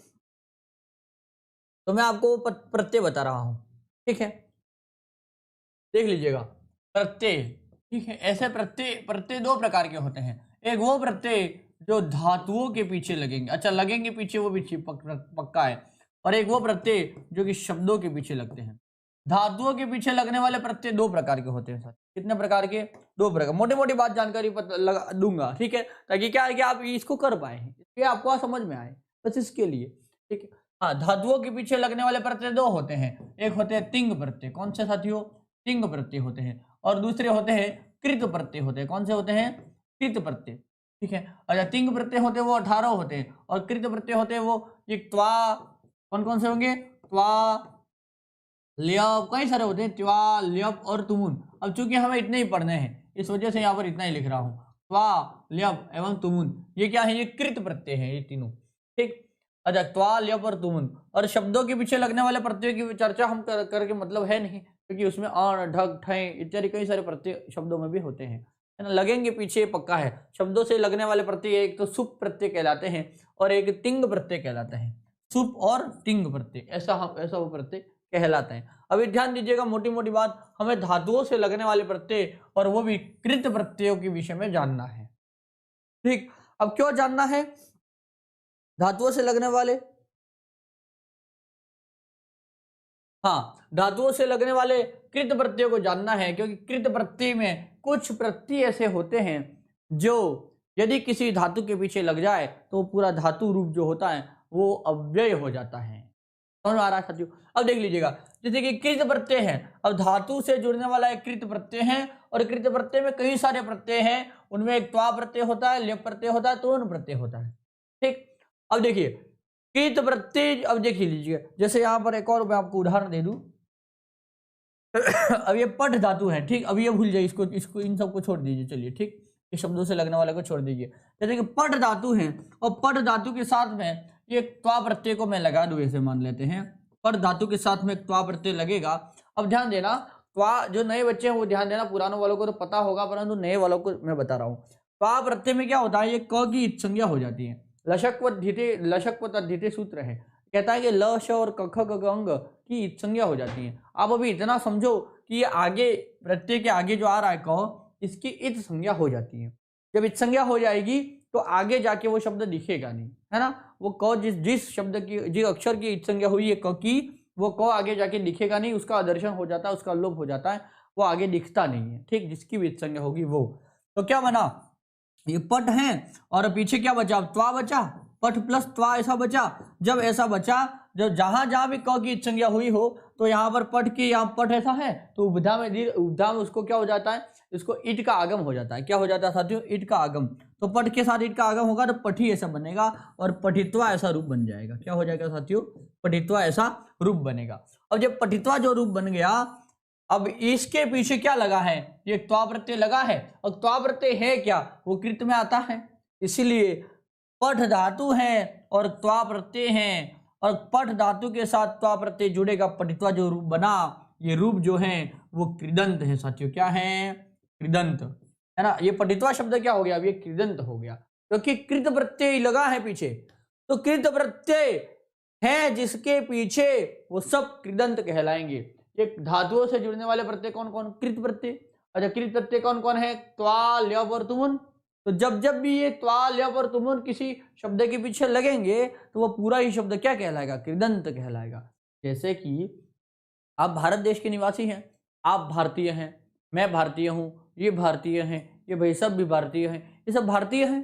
तो मैं आपको प्रत्यय बता रहा हूं। ठीक है, देख लीजिएगा प्रत्यय। ठीक है, ऐसे प्रत्यय प्रत्यय दो प्रकार के होते हैं। एक वो प्रत्यय जो धातुओं के पीछे लगेंगे, अच्छा लगेंगे पीछे, वो भी पक्का है। और एक वो प्रत्यय जो कि शब्दों के पीछे लगते हैं। धातुओं के पीछे लगने वाले प्रत्यय दो प्रकार के होते हैं सर। कितने प्रकार के, दो प्रकार। मोटी मोटी बात जानकारी लगा दूंगा, ठीक है, ताकि क्या है कि आप इसको कर पाए, ये आपको समझ में आए, बस इसके लिए। ठीक है, हाँ, धातुओं के पीछे लगने वाले प्रत्यय दो होते हैं। एक होते हैं तिंग प्रत्यय, कौन से साथियों, तिंग प्रत्यय होते हैं। और दूसरे होते हैं कृत प्रत्यय होते हैं, कौन से होते हैं, कृत प्रत्यय। ठीक है, अच्छा, तिंग प्रत्यय होते हैं वो 18 होते हैं, और कृत प्रत्यय होते हैं वो एक त्वा, कौन कौन से होंगे, त्वा, ल्यप, कई सारे होते हैं, त्वा, ल्यप और तुमुन। अब चूंकि हमें इतने ही पढ़ने हैं, इस वजह से यहाँ पर इतना ही लिख रहा हूँ, त्वा, ल्यप एवं तुमुन। ये क्या है, ये कृत प्रत्यय है, ये तीनों। ठीक, अच्छा, त्वा, ल्यप और तुमुन। और शब्दों के पीछे लगने वाले प्रत्यय की चर्चा हम करके मतलब है नहीं, क्योंकि उसमें अण, ढग, ठय इत्यादि कई सारे प्रत्यय शब्दों में भी होते हैं, है ना, लगेंगे पीछे, पक्का है। शब्दों से लगने वाले प्रत्यय एक तो सुप प्रत्यय कहलाते हैं, और एक तिंग प्रत्यय कहलाते हैं। सुप और तिंग प्रत्यय, ऐसा वो प्रत्यय कहलाते हैं। अभी ध्यान दीजिएगा, मोटी मोटी बात, हमें धातुओं से लगने वाले प्रत्यय और वो भी कृत प्रत्ययों के विषय में जानना है। ठीक, अब क्यों जानना है धातुओं से लगने वाले, हाँ, धातुओं से लगने वाले कृत प्रत्ययों को जानना है, क्योंकि कृत प्रत्यय में कुछ प्रत्यय ऐसे होते हैं जो यदि किसी धातु के पीछे लग जाए तो पूरा धातु रूप जो होता है वो अव्यय हो जाता है। समझ आ रहा है साथियों। अब देख लीजिएगा, जैसे कि कृत प्रत्यय है, अब धातु से जुड़ने वाला एक कृत प्रत्यय है, और कृत प्रत्यय में कई सारे प्रत्यय हैं, उनमें एक त्वा प्रत्यय होता है, ल्यप प्रत्यय होता है, तोन प्रत्यय होता है। ठीक, अब देखिए कृत प्रत्यय, अब देख लीजिए, जैसे यहाँ पर एक और मैं आपको उदाहरण दे दूं। अब ये पट धातु है, ठीक, अब ये भूल जाइए, इसको इसको इन सबको छोड़ दीजिए, चलिए, ठीक, ये शब्दों से लगने वाले को छोड़ दीजिए। जैसे कि पट धातु है, और पट धातु के साथ में ये त्वा प्रत्यय को मैं लगा दूं, ऐसे मान लेते हैं, पट धातु के साथ में त्वा प्रत्यय लगेगा। अब ध्यान देना, त्वा, जो नए बच्चे हैं वो ध्यान देना, पुरानों वालों को तो पता होगा, परंतु नए वालों को मैं बता रहा हूँ। त्वा प्रत्यय में क्या होता है, ये क की संज्ञा हो जाती है। लशक्व तद्धिते सूत्र है, कहता है कि ल, श और क, ख, ग, अंग की संज्ञा हो जाती है। आप अभी इतना समझो कि ये आगे प्रत्यय के आगे जो आ रहा है क, इसकी इत संज्ञा हो जाती है। जब इत संज्ञा हो जाएगी तो आगे जाके वो शब्द दिखेगा नहीं, है ना, वो क जिस शब्द की, जिस अक्षर की इत संज्ञा हुई है क की, वो क आगे जाके दिखेगा नहीं, उसका आदर्शन हो जाता है, उसका लोप हो जाता है, वो आगे दिखता नहीं है। ठीक, जिसकी भी इत संज्ञा होगी वो, तो क्या बना, ये पट है, और पीछे क्या बचा, त्वा बचा, पट प्लस त्वा ऐसा बचा। जब ऐसा बचा, जब जहां जहां भी क की संज्ञा हुई हो, तो यहाँ पर पट की, यहाँ पट ऐसा है तो उपधा में उसको क्या हो जाता है, इसको ईट का आगम हो जाता है। क्या हो जाता है साथियों, ईट का आगम। तो पठ के साथ ईट का आगम होगा तो पठी ऐसा बनेगा और पठित्वा ऐसा रूप बन जाएगा। क्या हो जाएगा साथियों? पठित्वा ऐसा रूप बनेगा। अब जब पठित्वा जो रूप बन गया, अब इसके पीछे क्या लगा है? ये त्वा प्रत्यय लगा है, और त्वा प्रत्यय है क्या? वो कृत में आता है, इसीलिए पठ धातु है और त्वा प्रत्यय है, और पठ धातु के साथ त्वा प्रत्यय जुड़ेगा, पठित्वा जो रूप बना, ये रूप जो है वो कृदंत है साथियों। क्या है? कृदंत है ना। ये पठित्वा शब्द क्या हो गया? अब ये कृदंत हो गया, क्योंकि कृत प्रत्यय लगा है पीछे। तो कृत प्रत्यय है जिसके पीछे, वो सब कृदंत कहलाएंगे। ये धातुओं से जुड़ने वाले प्रत्यय कौन कौन? कृत प्रत्यय। अच्छा, कृत प्रत्यय कौन कौन है? त्वा, ल्यप और तुमुन। तो जब जब भी ये त्वा, ल्यप और तुमुन किसी शब्द के पीछे लगेंगे तो वो पूरा ही शब्द क्या कहलाएगा? कृदंत कहलाएगा। जैसे कि आप भारत देश के निवासी हैं, आप भारतीय हैं, मैं भारतीय हूं, ये भारतीय हैं, ये भाई सब भी भारतीय हैं, ये सब भारतीय हैं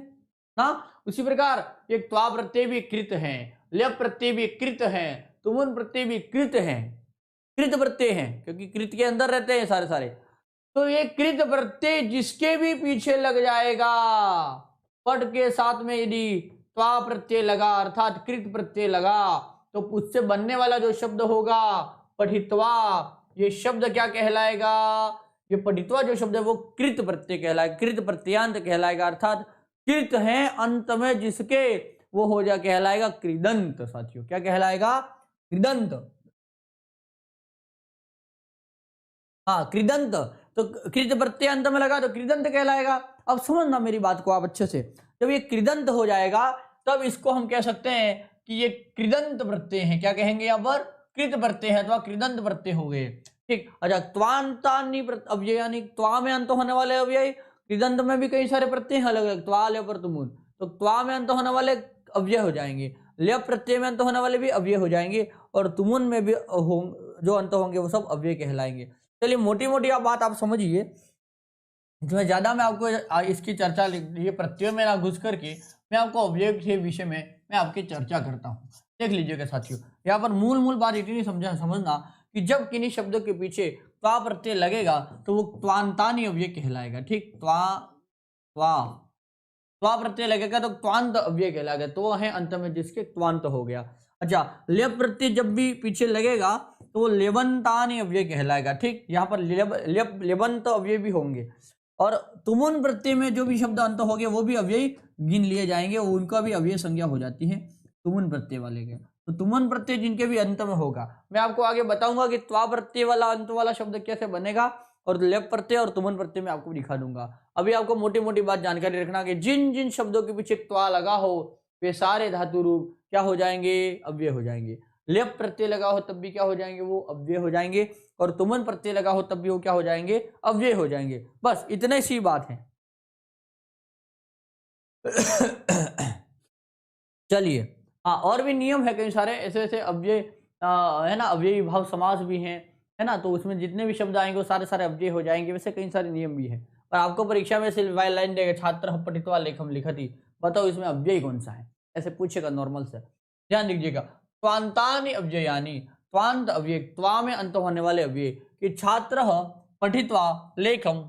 ना। उसी प्रकार ये त्वा प्रत्यय भी कृत है, ल्यप प्रत्यय भी कृत है, तुमुन प्रत्यय भी कृत है, कृत प्रत्यय है, क्योंकि कृत के अंदर रहते हैं सारे सारे। तो ये कृत प्रत्यय जिसके भी पीछे लग जाएगा, पट के साथ में यदि त्वा प्रत्यय लगा अर्थात कृत प्रत्यय लगा, तो उससे बनने वाला जो शब्द होगा पठित्वा, ये शब्द क्या कहलाएगा? ये पठित्वा जो शब्द है वो कृत प्रत्यय कहलाएगा, कृत प्रत्ययांत कहलाएगा, अर्थात कृत है अंत में जिसके, वो हो जा कहलाएगा कृदंत साथियों। क्या कहलाएगा? कृदंत। हाँ, कृदंत। तो कृत प्रत्यय अंत में लगा तो कृदंत कहलाएगा। अब समझना मेरी बात को आप अच्छे से, जब ये कृदंत हो जाएगा तब इसको हम कह सकते हैं कि ये कृदंत प्रत्यय है। क्या कहेंगे यहाँ पर? कृत प्रत्यय है, अथवा कृदंत प्रत्यय हो गए। ठीक। अच्छा, त्वांतानि अव्यय, यानी त्वा में अंत होने वाले अव्यय, कृदंत में भी कई सारे प्रत्यय हैं अलग अलग, त्वा, ल्यप और तुमुन। तो त्वा में अंत होने वाले अव्यय हो जाएंगे, ल्यप प्रत्यय में अंत होने वाले भी अव्यय हो जाएंगे, और तुमुन में भी जो अंत होंगे वो सब अव्यय कहलाएंगे। चलिए, मोटी मोटी बात आप समझिए, जो ज्यादा मैं आपको इसकी चर्चा, ये प्रत्ययों में ना घुस करके मैं आपको अव्यय के विषय में मैं आपकी चर्चा करता हूँ। देख लीजिएगा साथियों, यहाँ पर मूल बात इतनी समझना कि जब किन्हीं शब्दों के पीछे त्वा प्रत्यय लगेगा तो वो त्वांतानि अव्यय कहलाएगा। ठीक, त्वा प्रत्यय लगेगा तो त्वांत अव्यय कहलाएगा, तो है अंत में जिसके त्वांत हो गया। अच्छा, ल्यप प्रत्यय जब भी पीछे लगेगा तो वो लेबंतानि अव्यय कहलाएगा। ठीक, यहाँ पर लेबंत अव्यय भी होंगे, और तुमुन प्रत्यय में जो भी शब्द अंत हो गए वो भी अव्यय गिन लिए जाएंगे, उनका भी अव्यय संज्ञा हो जाती है तुमुन प्रत्यय वाले के। तो तुमुन प्रत्यय जिनके भी अंत में होगा, मैं आपको आगे बताऊंगा कि त्वा प्रत्यय वाला अंत वाला शब्द कैसे बनेगा, और ल्यप प्रत्यय और तुमुन प्रत्यय में आपको दिखा दूंगा। अभी आपको मोटी मोटी बात जानकारी रखना कि जिन जिन शब्दों के पीछे त्वा लगा हो वे सारे धातु रूप क्या हो जाएंगे? अव्यय हो जाएंगे। ल्यप प्रत्यय लगा हो तब भी क्या हो जाएंगे? वो अव्यय हो जाएंगे, और तुमुन प्रत्यय लगा हो तब भी वो क्या हो जाएंगे? अव्यय हो जाएंगे। बस इतने सी बात है। चलिए, हाँ, और भी नियम है कई सारे ऐसे ऐसे अव्यय, है ना, अव्ययी भाव समास भी हैं, है ना, तो उसमें जितने भी शब्द आएंगे वो सारे सारे अव्यय हो जाएंगे। वैसे कई सारे नियम भी हैं, और आपको परीक्षा में सिर्फ वाई लाइन देगा, छात्र पठित्वा लेखम लिखति, बताओ इसमें अव्यय कौन सा है, ऐसे पूछेगा नॉर्मल से। ध्यान दीजिएगा, त्वांतानि अव्ययानि, त्वांत अव्यय, त्वा में अंत होने वाले अव्यय, कि छात्र पठित्वा लेखम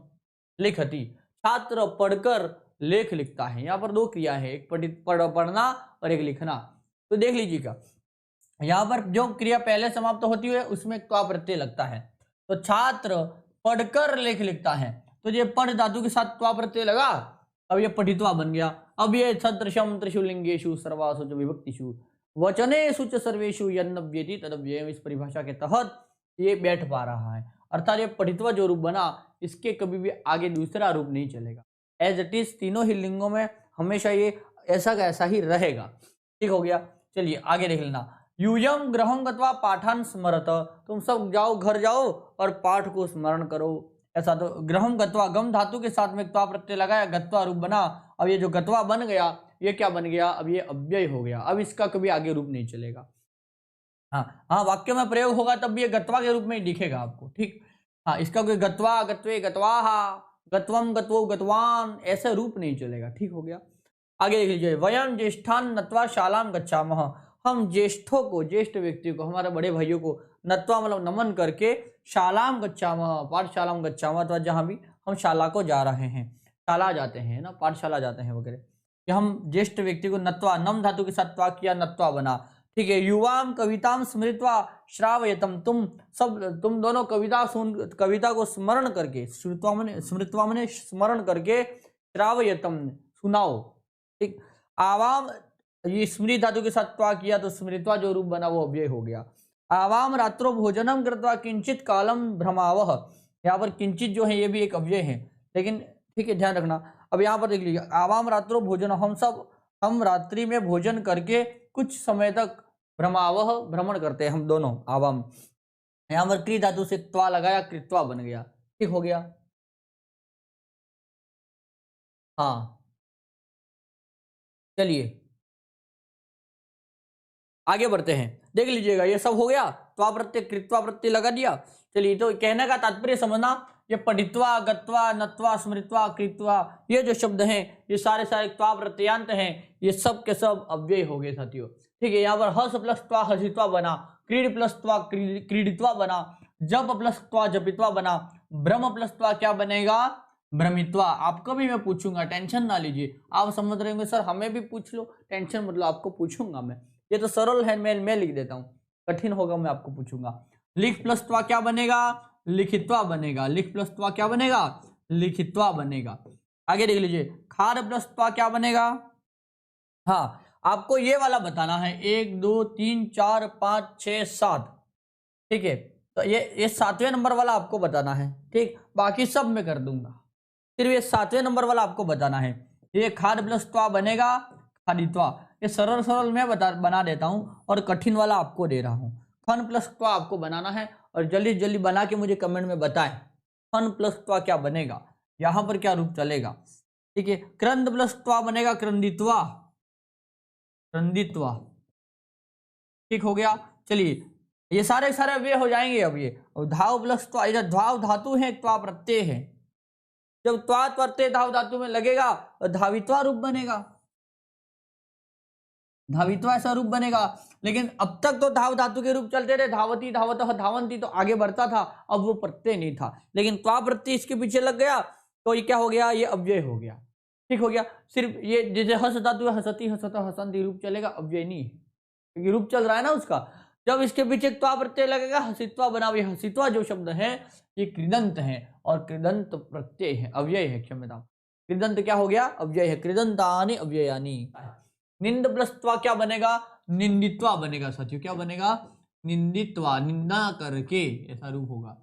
लिखति, छात्र पढ़कर लेख लिखता है। यहाँ पर दो क्रिया है, एक पढ़ना और एक लिखना। तो देख लीजिएगा, यहाँ पर जो क्रिया पहले समाप्त होती है उसमें त्वा प्रत्यय लगता है। तो छात्र पढ़कर लेख लिखता है, तो ये पढ़ धातु के साथ त्वा प्रत्यय लगा, अब ये पठित्वा बन गया। अब ये सदृशम त्रिषु लिंगेषु सर्वासु च विभक्तिषु वचनेषु च सर्वेषु यन्नव्येति तदव्ययम्, इस परिभाषा के तहत ये बैठ पा रहा है। अर्थात ये पठित्वा जो रूप बना, इसके कभी भी आगे दूसरा रूप नहीं चलेगा। एज इट इज तीनों ही लिंगों में हमेशा ये ऐसा का ऐसा ही रहेगा। ठीक हो गया। चलिए आगे देख लेना। यूयम ग्रहं गत्वा पाठान स्मरत, तुम सब जाओ, घर जाओ और पाठ को स्मरण करो। ऐसा, तो ग्रहं गत्वा, गम धातु के साथ में त्वा प्रत्यय लगाया, गत्वा रूप बना। अब ये जो गत्वा बन गया, ये क्या बन गया? अब ये अव्यय हो गया। अब इसका कभी आगे रूप नहीं चलेगा। हाँ, वाक्य में प्रयोग होगा तब भी ये गत्वा के रूप में ही दिखेगा आपको। ठीक, हाँ, इसका कोई गत्वा, गत्वे, गत्वाहा, गत्वम, गत्वो, गत्वान ऐसा रूप नहीं चलेगा। ठीक हो गया। आगे देख लीजिए, वयम ज्येष्ठान नत्वा शालाम गच्छामः, हम ज्येष्ठों को, ज्येष्ठ व्यक्ति को, हमारे बड़े भाइयों को नत्वा मतलब नमन करके शालाम गच्छामः, पाठशालाम गच्छामः, अथवा जहां भी हम शाला को जा रहे हैं, शाला जाते हैं ना, पाठशाला जाते हैं वगैरह, कि हम ज्येष्ठ व्यक्ति को नत्वा, नम धातु के साथ त्वा किया, नत्वा बना। ठीक है, युवाम कविताम स्मृत्वा श्रावयतम, तुम दोनों कविता को स्मरण करके, स्मृत्वा मने स्मरण करके, श्रावयतम सुनाओ। ठीक, आवाम, ये स्मृति धातु के साथ त्वा किया तो स्मृत्वा जो रूप बना वो अव्यय हो गया। आवाम रात्रो भोजनम कृत्वा किंचित कालम भ्रमावह, यहाँ पर किंचित जो है ये भी एक अव्यय है, लेकिन ठीक है ध्यान रखना। अब यहाँ पर देख लीजिए, आवाम रात्रो भोजन, हम रात्रि में भोजन करके कुछ समय तक भ्रमावह भ्रमण करते हैं हम दोनों, आवाम। यहाँ पर क्री धातु से त्वा लगाया, कृत्वा बन गया। ठीक हो गया। हाँ चलिए आगे बढ़ते हैं, देख लीजिएगा ये सब हो गया, त्वा प्रत्यय कृत्वा प्रत्यय लगा दिया। चलिए, तो कहने का तात्पर्य समझना, ये पठित्वा, गत्वा, नत्वा, स्मृत्वा, कृत्वा, ये जो शब्द हैं ये सारे त्वा प्रत्ययांत हैं, ये सब के सब अव्यय हो गए साथियों। ठीक है, यहाँ पर हस प्लस त्वा हसित्वा बना, क्रीड प्लस त्वा क्रीडित्वा बना, जप प्लस त्वा जपित्वा बना, ब्रह्म प्लस त्वा क्या बनेगा, भ्रमित्वा। आपको भी मैं पूछूंगा, टेंशन ना लीजिए, आप समझ रहे होंगे सर हमें भी पूछ लो, टेंशन मतलब आपको पूछूंगा मैं, ये तो सरल है, मैं लिख देता हूँ, कठिन होगा मैं आपको पूछूंगा। लिख प्लस त्वा क्या बनेगा, लिखित्वा बनेगा, लिख प्लस त्वा क्या बनेगा, लिखित्वा बनेगा। आगे देख लीजिए, खार प्लस त्वा क्या बनेगा, हाँ आपको ये वाला बताना है, 1 2 3 4 5 6 7, ठीक है, तो ये 7वें नंबर वाला आपको बताना है। ठीक, बाकी सब मैं कर दूंगा, सिर्फ ये 7वें नंबर वाला आपको बताना है। ये खाद प्लस त्वा बनेगा खादित्वा, ये सरल मैं बना देता हूँ और कठिन वाला आपको दे रहा हूँ। खन प्लस त्वा आपको बनाना है और जल्दी जल्दी बना के मुझे कमेंट में बताएं, खन प्लस त्वा क्या बनेगा, यहाँ पर क्या रूप चलेगा। ठीक है, क्रंद प्लस त्वा बनेगा क्रंदित्वा, क्रंदित्वा। ठीक हो गया। चलिए, ये सारे वे हो जाएंगे अब ये। और धाव प्लस त्वा, इधर धाव धातु है, त्वा प्रत्यय है, जब त्वा प्रत्यय धाव धातु में लगेगा तो धावित्वा रूप बनेगा, धावित्वा ऐसा रूप बनेगा। लेकिन अब तक तो धाव धातु के रूप चलते थे, धावती धावतः धावंती, तो आगे बढ़ता था, अब वो प्रत्यय नहीं था, लेकिन त्वा प्रत्यय इसके पीछे लग गया तो ये क्या हो गया, ये अव्यय हो गया। ठीक हो गया, सिर्फ ये जैसे हस धातु है, हसती हसत हसंती रूप चलेगा, अव्यय नहीं है, क्योंकि रूप चल रहा है ना उसका। जब इसके पीछे त्वा प्रत्यय लगेगा, हसित्वा बना, ये हसित्वा जो शब्द है ये कृदंत है, और कृदंत प्रत्यय है, अव्यय है, क्षम्यता, कृदंत क्या हो गया, अव्यय है, कृदंतानि अव्ययानि। निंद प्लस त्वा क्या बनेगा, निंदित्वा बनेगा साथियों, क्या बनेगा, निंदित्वा, निंदा करके, ऐसा रूप होगा।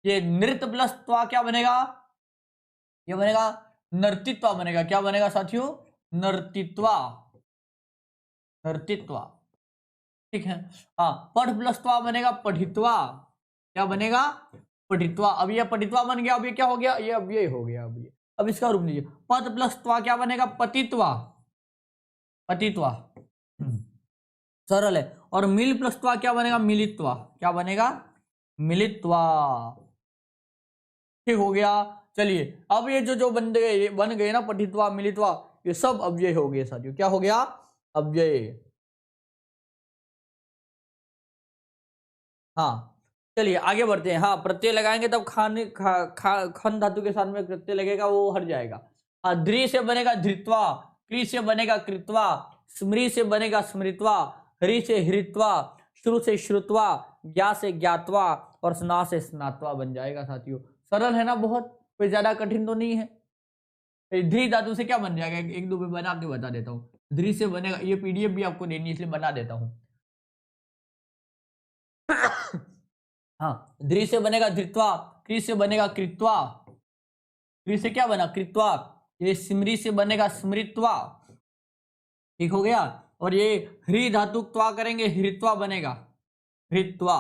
ये नृत्य प्लस त्वा क्या बनेगा, ये बनेगा नर्तित्वा बनेगा, क्या बनेगा साथियों, नर्तित्वा, नर्तित्वा। ठीक है, हाँ, पढ़ प्लस त्वा बनेगा पठित्वा, क्या बनेगा, पठित्वा। अब ये पठित्वा बन गया, अब ये क्या हो गया, ये अव्यय हो गया। अब इसका रूप लीजिए, पद प्लस त्वा क्या बनेगा, पतित्वा, पतित्वा, सरल है। और मिल प्लस त्वा क्या बनेगा, मिलित्वा, क्या बनेगा, मिलित्वा। ठीक हो गया। चलिए, अब ये जो बन गए ना, पठित्वा, मिलित्वा, ये सब अव्यय हो गए साथियों, क्या हो गया, अव्यय। हाँ चलिए आगे बढ़ते हैं। हाँ, प्रत्यय लगाएंगे तब खन धातु के साथ में प्रत्यय लगेगा, वो हट जाएगा। हाँ, ध्री से बनेगा धृत्वा, क्री से बनेगा कृत्वा, स्मृ से बनेगा स्मृत्वा, हरि से हृत्वा, श्रु से श्रुत्वा, ज्ञा से ज्ञात्वा, और स्ना से स्नात्वा बन जाएगा साथियों। सरल है ना बहुत, कोई ज्यादा कठिन तो नहीं है। ध्री धातु से क्या बन जाएगा, एक दो में बना के बता देता हूँ। ध्री से बनेगा, ये पीडीएफ भी आपको देनी है इसलिए बना देता हूँ। हाँ, ध्री से बनेगा धृत्वा, क्री से बनेगा कृत्वा, क्री से क्या बना, कृत्वा। ये सिमरी से बनेगा स्मृत्वा। ठीक हो गया। और ये ह्री धातु त्वा करेंगे, हृत्वा बनेगा, हृत्वा।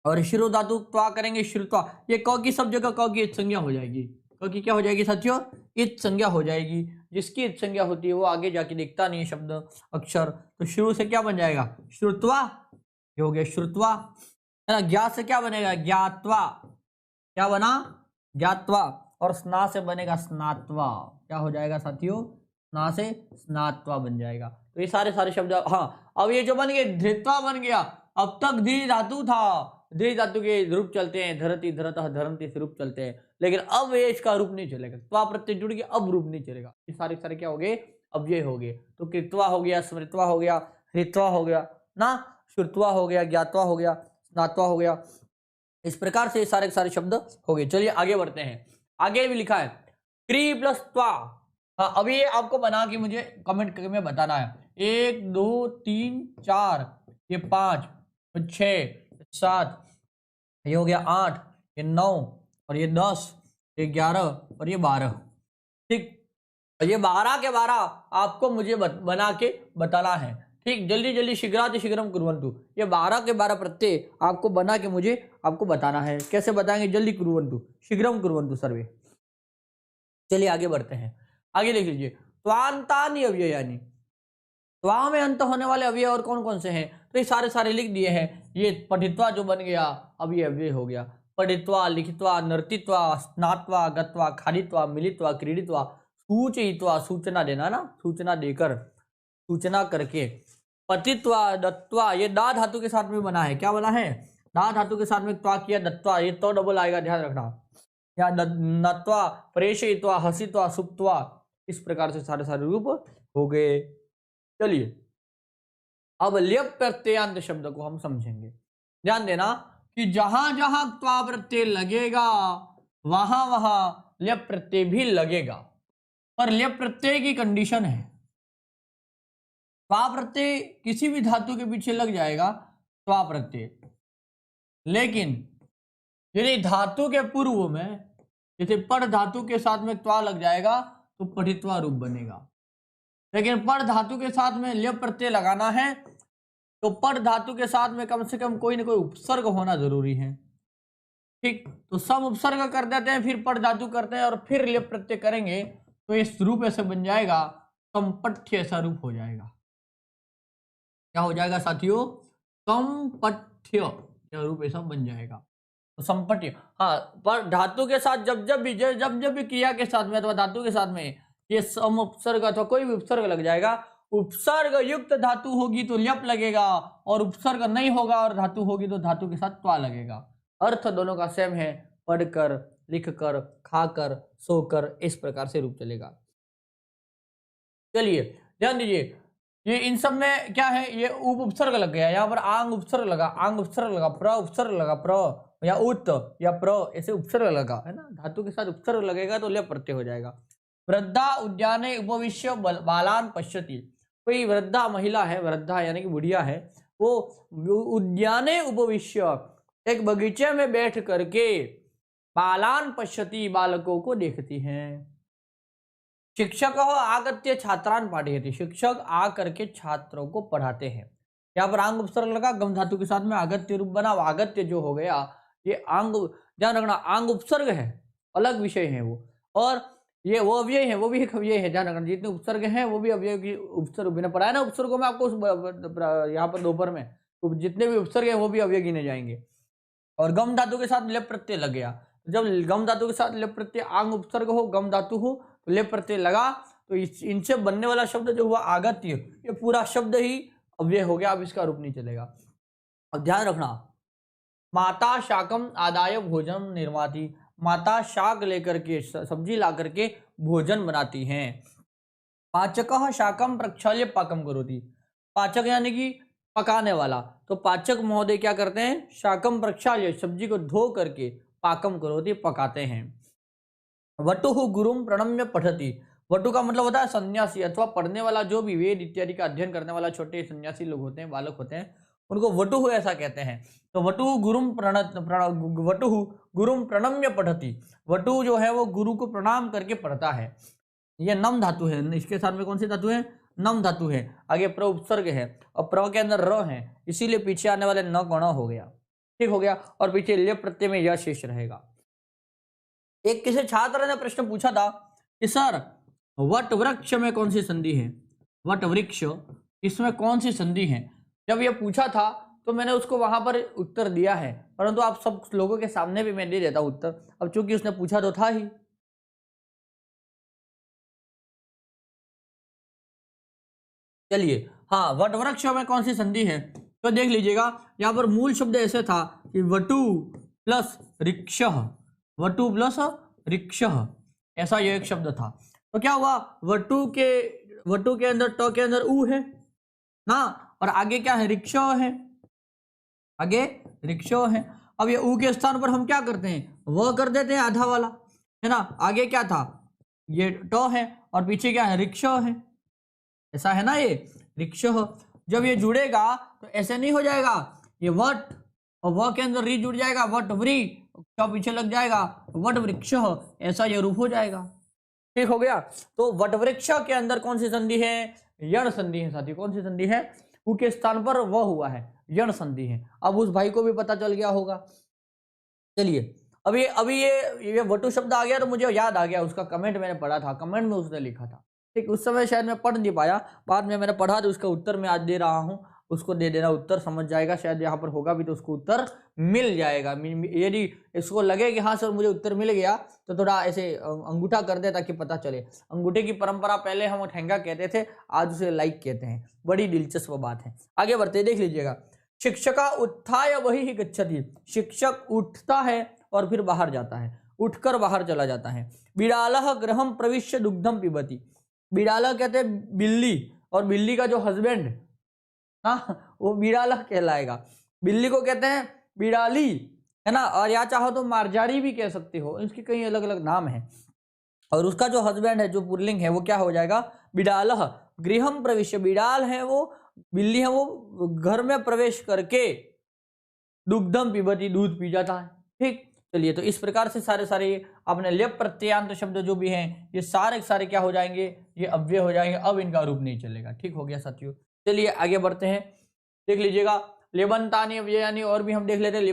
और शिरो धातु त्वा करेंगे, श्रुत्वा। ये क की सब जगह क की इच संज्ञा हो जाएगी, क की क्या हो जाएगी साथियों, इच संज्ञा हो जाएगी। जिसकी इच संज्ञा होती है वो आगे जाके दिखता नहीं है शब्द अक्षर, तो शुरू से क्या बन जाएगा, श्रुत्वा, ये हो गया श्रुत्वा, है ना। ज्ञा से क्या बनेगा, ज्ञात्वा, क्या बना, ज्ञात्वा। और स्ना से बनेगा स्नात्वा, क्या हो जाएगा साथियों, स्ना से स्नात्वा बन जाएगा। तो ये सारे शब्द। हाँ, अब ये जो बन गए धृत्वा बन गया। अब तक धी धातु था, दृढ़ धातु के रूप चलते हैं, धरती धरतः धरंती से रूप चलते हैं, लेकिन अब ये इसका रूप नहीं चलेगा। त्वा प्रत्यय जुड़ गया, अब रूप नहीं चलेगा। ये सारे क्या हो गए, अव्यय हो गए। तो कृत्वा हो गया, स्मृत्वा हो गया, हृत्वा हो गया ना, श्रुत्वा हो गया, ज्ञात्वा हो गया, स्नात्वा हो गया। इस प्रकार से सारे शब्द हो गए। चलिए आगे बढ़ते हैं। आगे भी लिखा है क्री प्लस त्वा। हाँ, अभी ये आपको बना के मुझे कमेंट करके बताना है। 1 2 3 4, ये 5, 6 7, ये हो गया 8, ये 9, और ये 10, ये 11 और ये 12। ठीक, ये 12 के 12 आपको मुझे बना के बताना है। ठीक, जल्दी जल्दी शीघ्राति शीघ्रम कुर्वन्तु। ये 12 के 12 प्रत्यय आपको बना के मुझे आपको बताना है। कैसे बताएंगे, जल्दी कुर्वन्तु, शीघ्रम कुर्वन्तु सर्वे। चलिए आगे बढ़ते हैं। आगे देख लीजिए, त्वान्तानि अव्ययानि। त्वा में अंत होने वाले अव्यय और कौन कौन से हैं, तो ये सारे लिख दिए हैं। ये पठित्वा जो बन गया, अब ये अव्यय हो गया। पठित्वा, लिखित्वा, नर्तित्वा, स्नात्वा, गत्वा, खादित्वा, मिलित्वा, क्रीडित्वा, सूचयित्वा, सूचना देना ना, सूचना देकर, सूचना करके, पतित्वा, दत्वा, ये दा धातु के साथ में बना है। क्या बना है, दा धातु के साथ में त्वा किया, दत्वा, ये तो डबल आएगा, ध्यान रखना। या नत्वा, प्रेषयित्वा, हसित्वा, सुप्त्वा, इस प्रकार से सारे रूप हो गए। चलिए अब ल्यप प्रत्ययान्त शब्द को हम समझेंगे। ध्यान देना कि जहां जहां त्वा प्रत्यय लगेगा वहां वहां ल्यप प्रत्यय भी लगेगा, पर ल्यप प्रत्यय की कंडीशन है, त्वा प्रत्यय किसी भी धातु के पीछे लग जाएगा त्वा प्रत्यय, लेकिन यदि धातु के पूर्व में, जैसे पढ़ धातु के साथ में त्वा लग जाएगा तो पठित्वा रूप बनेगा। लेकिन पढ़ धातु के साथ में ल्यप प्रत्यय लगाना है तो पढ़ धातु के साथ में कम से कम कोई ना कोई उपसर्ग होना जरूरी है। ठीक, तो सम उपसर्ग कर देते हैं, फिर पढ़ धातु करते हैं और फिर ल्यप प्रत्यय करेंगे, तो इस रूप ऐसे बन जाएगा, संपठ्य ऐसा रूप हो जाएगा। क्या हो जाएगा साथियों, संपठ्य रूप ऐसा बन जाएगा। तो संपठ्य, हाँ, पर धातु के साथ जब जब भी क्रिया के साथ में अथवा धातु के साथ में ये सम उपसर्ग अथवा कोई भी उपसर्ग लग जाएगा, उपसर्ग युक्त धातु होगी तो ल्यप लगेगा, और उपसर्ग नहीं होगा और धातु होगी तो धातु के साथ त्वा लगेगा। अर्थ दोनों का सेम है, पढ़कर, लिखकर, खाकर, सोकर, इस प्रकार से रूप चलेगा। चलिए ध्यान दीजिए, ये इन सब में क्या है, ये उप उपसर्ग लग गया, यहाँ पर आंग उपसर्ग लगा, आंग उपसर्ग लगा, प्र उपसर्ग लगा, प्र या उत या प्र, ऐसे उपसर्ग लगा है ना। धातु के साथ उपसर्ग लगेगा तो ल्यप प्रत्यय हो जाएगा। वृद्धा उद्याने उपविश्य बालान पश्यति। कोई वृद्धा महिला है, वृद्धा यानी कि बुढ़िया है, वो उद्याने उपविश्य, एक बगीचे में बैठ करके, बालान पश्यति, बालकों को देखती हैं। शिक्षक आगत्य छात्रान पाठयति, शिक्षक आ करके छात्रों को पढ़ाते हैं। यहाँ पर आंग उपसर्ग लगा, गम धातु के साथ में आगत्य रूप बना। आगत्य जो हो गया, ये आंग, ध्यान रखना, आंग उपसर्ग है, अलग विषय है वो, और ये वो अव्यय है, वो भी एक अव्यय है। ध्यान रखना, जितने उपसर्ग हैं वो भी अव्यय की उपसर्ग बिना पढ़ाया ना उपसर्गों में आपको, यहाँ पर दोपहर में तो जितने भी उपसर्ग हैं वो भी अव्यय गिने जाएंगे। और गम धातु के साथ ल्यप प्रत्यय लग गया, जब गम धातु के साथ ल्यप प्रत्यय, आंग उपसर्ग हो, गम धातु हो, तो ल्यप प्रत्यय लगा, तो इनसे बनने वाला शब्द जो हुआ आगत्य, ये पूरा शब्द ही अव्यय हो गया, अब इसका रूप नहीं चलेगा। अब ध्यान रखना, माता शाकम आदाय भोजन निर्माति, माता शाक लेकर के, सब्जी ला करके भोजन बनाती हैं। पाचकः शाकम प्रक्षाल्य पाकम करोति, पाचक यानी कि पकाने वाला, तो पाचक महोदय क्या करते हैं, शाकम प्रक्षाल्य, सब्जी को धो करके, पाकम करोति, पकाते हैं। वटुः गुरुम प्रणम्य पठति, वटु का मतलब होता है सन्यासी अथवा पढ़ने वाला, जो भी वेद इत्यादि का अध्ययन करने वाला छोटे सन्यासी लोग होते हैं, बालक होते हैं, उनको वटुः ऐसा कहते हैं। तो वटुः गुरुम प्रणम्य पठति, वटु जो है वो गुरु को प्रणाम करके पढ़ता है। ये नम धातु है, इसके साथ में कौन सी धातु है, नम धातु है। आगे प्र उपसर्ग है और प्र के अंदर र है, इसीलिए पीछे आने वाले न गण हो गया। ठीक हो गया, और पीछे ल्यप प्रत्यय में यह शेष रहेगा। एक किसी छात्र ने प्रश्न पूछा था कि सर वट वृक्ष में कौन सी संधि है, वट वृक्ष इसमें कौन सी संधि है। जब ये पूछा था तो मैंने उसको वहां पर उत्तर दिया है, परंतु आप सब लोगों के सामने भी मैं दे देता हूं उत्तर, अब चूंकि उसने पूछा तो था ही। चलिए, हाँ, वट वृक्ष में कौन सी संधि है, तो देख लीजिएगा यहाँ पर मूल शब्द ऐसे था कि वटु प्लस रिक्षः, वटु प्लस रिक्षः, ऐसा ये एक शब्द था। तो क्या हुआ, वटु के अंदर ट के अंदर ऊ है ना, और आगे क्या है, रिक्षो है, आगे रिक्षो है। अब ये ऊ के स्थान पर हम क्या करते हैं, वह कर देते हैं आधा वाला, है ना। आगे क्या था, ये ट है और पीछे क्या है, रिक्षो है, ऐसा है ना, ये रिक्षो। जब ये जुड़ेगा तो ऐसे नहीं हो जाएगा, ये वट और वह के अंदर री जुड़ जाएगा, वट वृ क्या पीछे लग जाएगा, वट वृक्ष, ऐसा ये रूप हो जाएगा। ठीक हो गया। तो वट वृक्ष के अंदर कौन सी संधि है, यण संधि है साथी। कौन सी संधि है, उ के स्थान पर वह हुआ है, यण संधि है। अब उस भाई को भी पता चल गया होगा। चलिए अभी ये वटु शब्द आ गया तो मुझे याद आ गया, उसका कमेंट मैंने पढ़ा था, कमेंट में उसने लिखा था। ठीक, उस समय शायद मैं पढ़ नहीं पाया, बाद में मैंने पढ़ा तो उसका उत्तर मैं आज दे रहा हूँ, उसको दे देना, उत्तर समझ जाएगा, शायद यहाँ पर होगा भी तो उसको उत्तर मिल जाएगा। यदि इसको लगे कि हाँ सर मुझे उत्तर मिल गया तो थोड़ा ऐसे अंगूठा कर दे ताकि पता चले। अंगूठे की परंपरा पहले हम ठेंगा कहते थे, आज उसे लाइक कहते हैं। बड़ी दिलचस्प बात है। आगे बढ़ते देख लीजिएगा, शिक्षका उत्थाय वही ही गच्छति, शिक्षक उठता है और फिर बाहर जाता है, उठकर बाहर चला जाता है। बिड़ालः गृहं प्रविश्य दुग्धम पिबति, बिड़ाला कहते हैं बिल्ली, और बिल्ली का जो हस्बैंड हाँ वो बिड़ाला कहलाएगा। बिल्ली को कहते हैं बिड़ाली, है ना, और या चाहो तो मार्जारी भी कह सकते हो, इसके कई अलग अलग नाम हैं। और उसका जो हस्बैंड है, जो पुल्लिंग है, वो क्या हो जाएगा, बिड़ालः गृहम प्रविश्य, बिड़ाल है वो, बिल्ली है वो, घर में प्रवेश करके दुग्धम पिबती, दूध पी जाता है। ठीक, चलिए तो इस प्रकार से सारे अपने लेप प्रत्ययांत शब्द जो भी हैं ये सारे क्या हो जाएंगे, ये अव्यय हो जाएंगे। अब इनका रूप नहीं चलेगा। ठीक हो गया साथियों। चलिए आगे बढ़ते हैं, देख लीजिएगा लेबंतानी अव्ययानी, और भी हम देख लेते हैं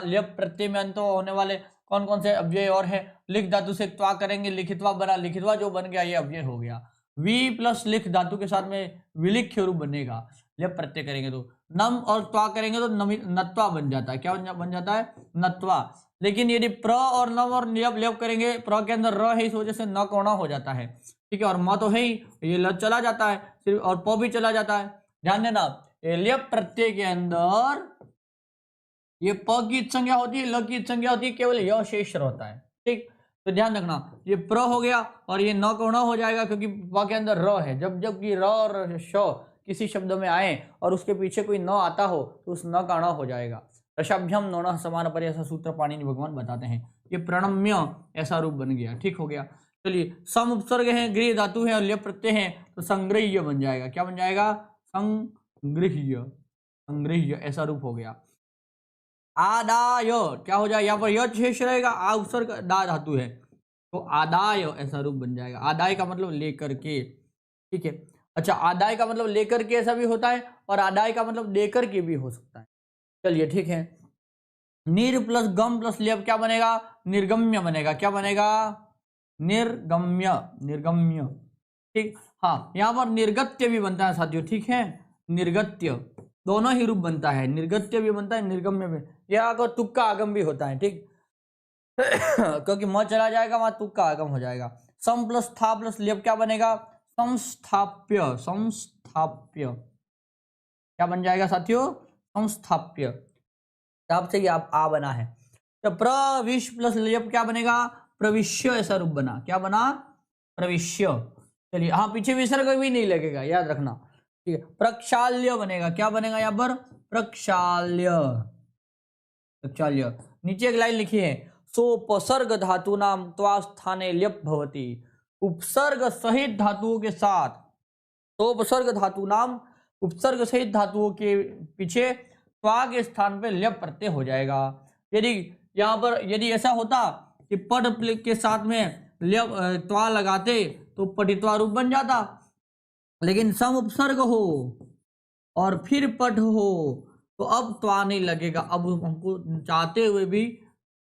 लेप प्रत्यय में अंत होने वाले कौन कौन से अव्यय और है। लिख धातु से त्वा करेंगे, लिखित्वा बना, लिखित्वा जो बन गया ये अव्यय हो गया। वी प्लस लिख धातु के साथ में विलिख्य रूप बनेगा, लेप प्रत्यय करेंगे तो। नम और त्वा करेंगे तो नत्वा बन जाता है, क्या बन जाता है, नत्वा। लेकिन यदि प्र और नम और लेप करेंगे, प्र के अंदर र है, इस वजह से न कोणा हो जाता है। ठीक है, और म तो है ही, ये ल चला जाता है सिर्फ, और प भी चला जाता है। ध्यान देना, लेप प्रत्यय के अंदर ये प की संज्ञा होती है, ल की संज्ञा होती है, केवल य शेष रहता है। ठीक, तो ध्यान रखना, ये प्र हो गया और ये न कोणा हो जाएगा क्योंकि प के अंदर र है। जबकि र और श किसी शब्द में आए और उसके पीछे कोई न आता हो तो उस न का ण हो जाएगा। रसाभ्यम नोन समान पर, ऐसा सूत्र पाणिनि भगवान बताते हैं। ये प्रणम्य ऐसा रूप बन गया। ठीक हो गया। चलिए सम उपसर्ग है, गृह धातु है और लेप प्रत्यय है, तो संग्रह्य बन जाएगा। क्या बन जाएगा, संग्रह्य, संग्रह्य ऐसा रूप हो गया। आदाय क्या हो जाएगा, यहाँ पर य शेष रहेगा, आ उपसर्ग दा धातु है तो आदाय ऐसा रूप बन जाएगा। आदाय का मतलब लेकर के। ठीक है, अच्छा आदाय का मतलब लेकर के ऐसा भी होता है, और आदाय का मतलब देकर के भी हो सकता है। चलिए ठीक है, निर प्लस गम प्लस लेप क्या बनेगा, निर्गम्य बनेगा। क्या बनेगा, निर्गम्य, निर्गम्य। ठीक, हाँ यहाँ पर निर्गत्य भी बनता है साथियों। ठीक है, निर्गत्य दोनों ही रूप बनता है, निर्गत्य भी बनता है, निर्गम्य भी। यह को तुक्का आगम भी होता है। ठीक क्योंकि म चला जाएगा वहां तुक्का आगम हो जाएगा। सम प्लस था प्लस लेप क्या बनेगा, संस्थाप्य, संस्थाप्य क्या बन जाएगा साथियों, संस्थाप्य। तब से आप आ बना है। तो प्रविश प्लस लेप क्या बनेगा, प्रविश्य ऐसा रूप बना। क्या बना, प्रविश्य। चलिए हाँ, पीछे विसर्ग भी नहीं लगेगा, याद रखना। ठीक है, प्रक्षाल्य बनेगा। क्या बनेगा यहाँ पर, प्रक्षाल्य, प्रक्षाल्य। नीचे एक लाइन लिखी है, सोपसर्ग धातु नाम त्वा स्थाने ल्यप भवति, उपसर्ग सहित धातुओं के साथ, सोपसर्ग धातु नाम उपसर्ग सहित धातुओं के पीछे त्वा के स्थान पे ल्यप प्रत्यय हो जाएगा। यदि यहाँ पर यदि ऐसा होता कि पट के साथ में ल्यप त्वा लगाते तो पटित्वा रूप बन जाता, लेकिन सम उपसर्ग हो और फिर पट हो तो अब त्वा नहीं लगेगा। अब हमको चाहते हुए भी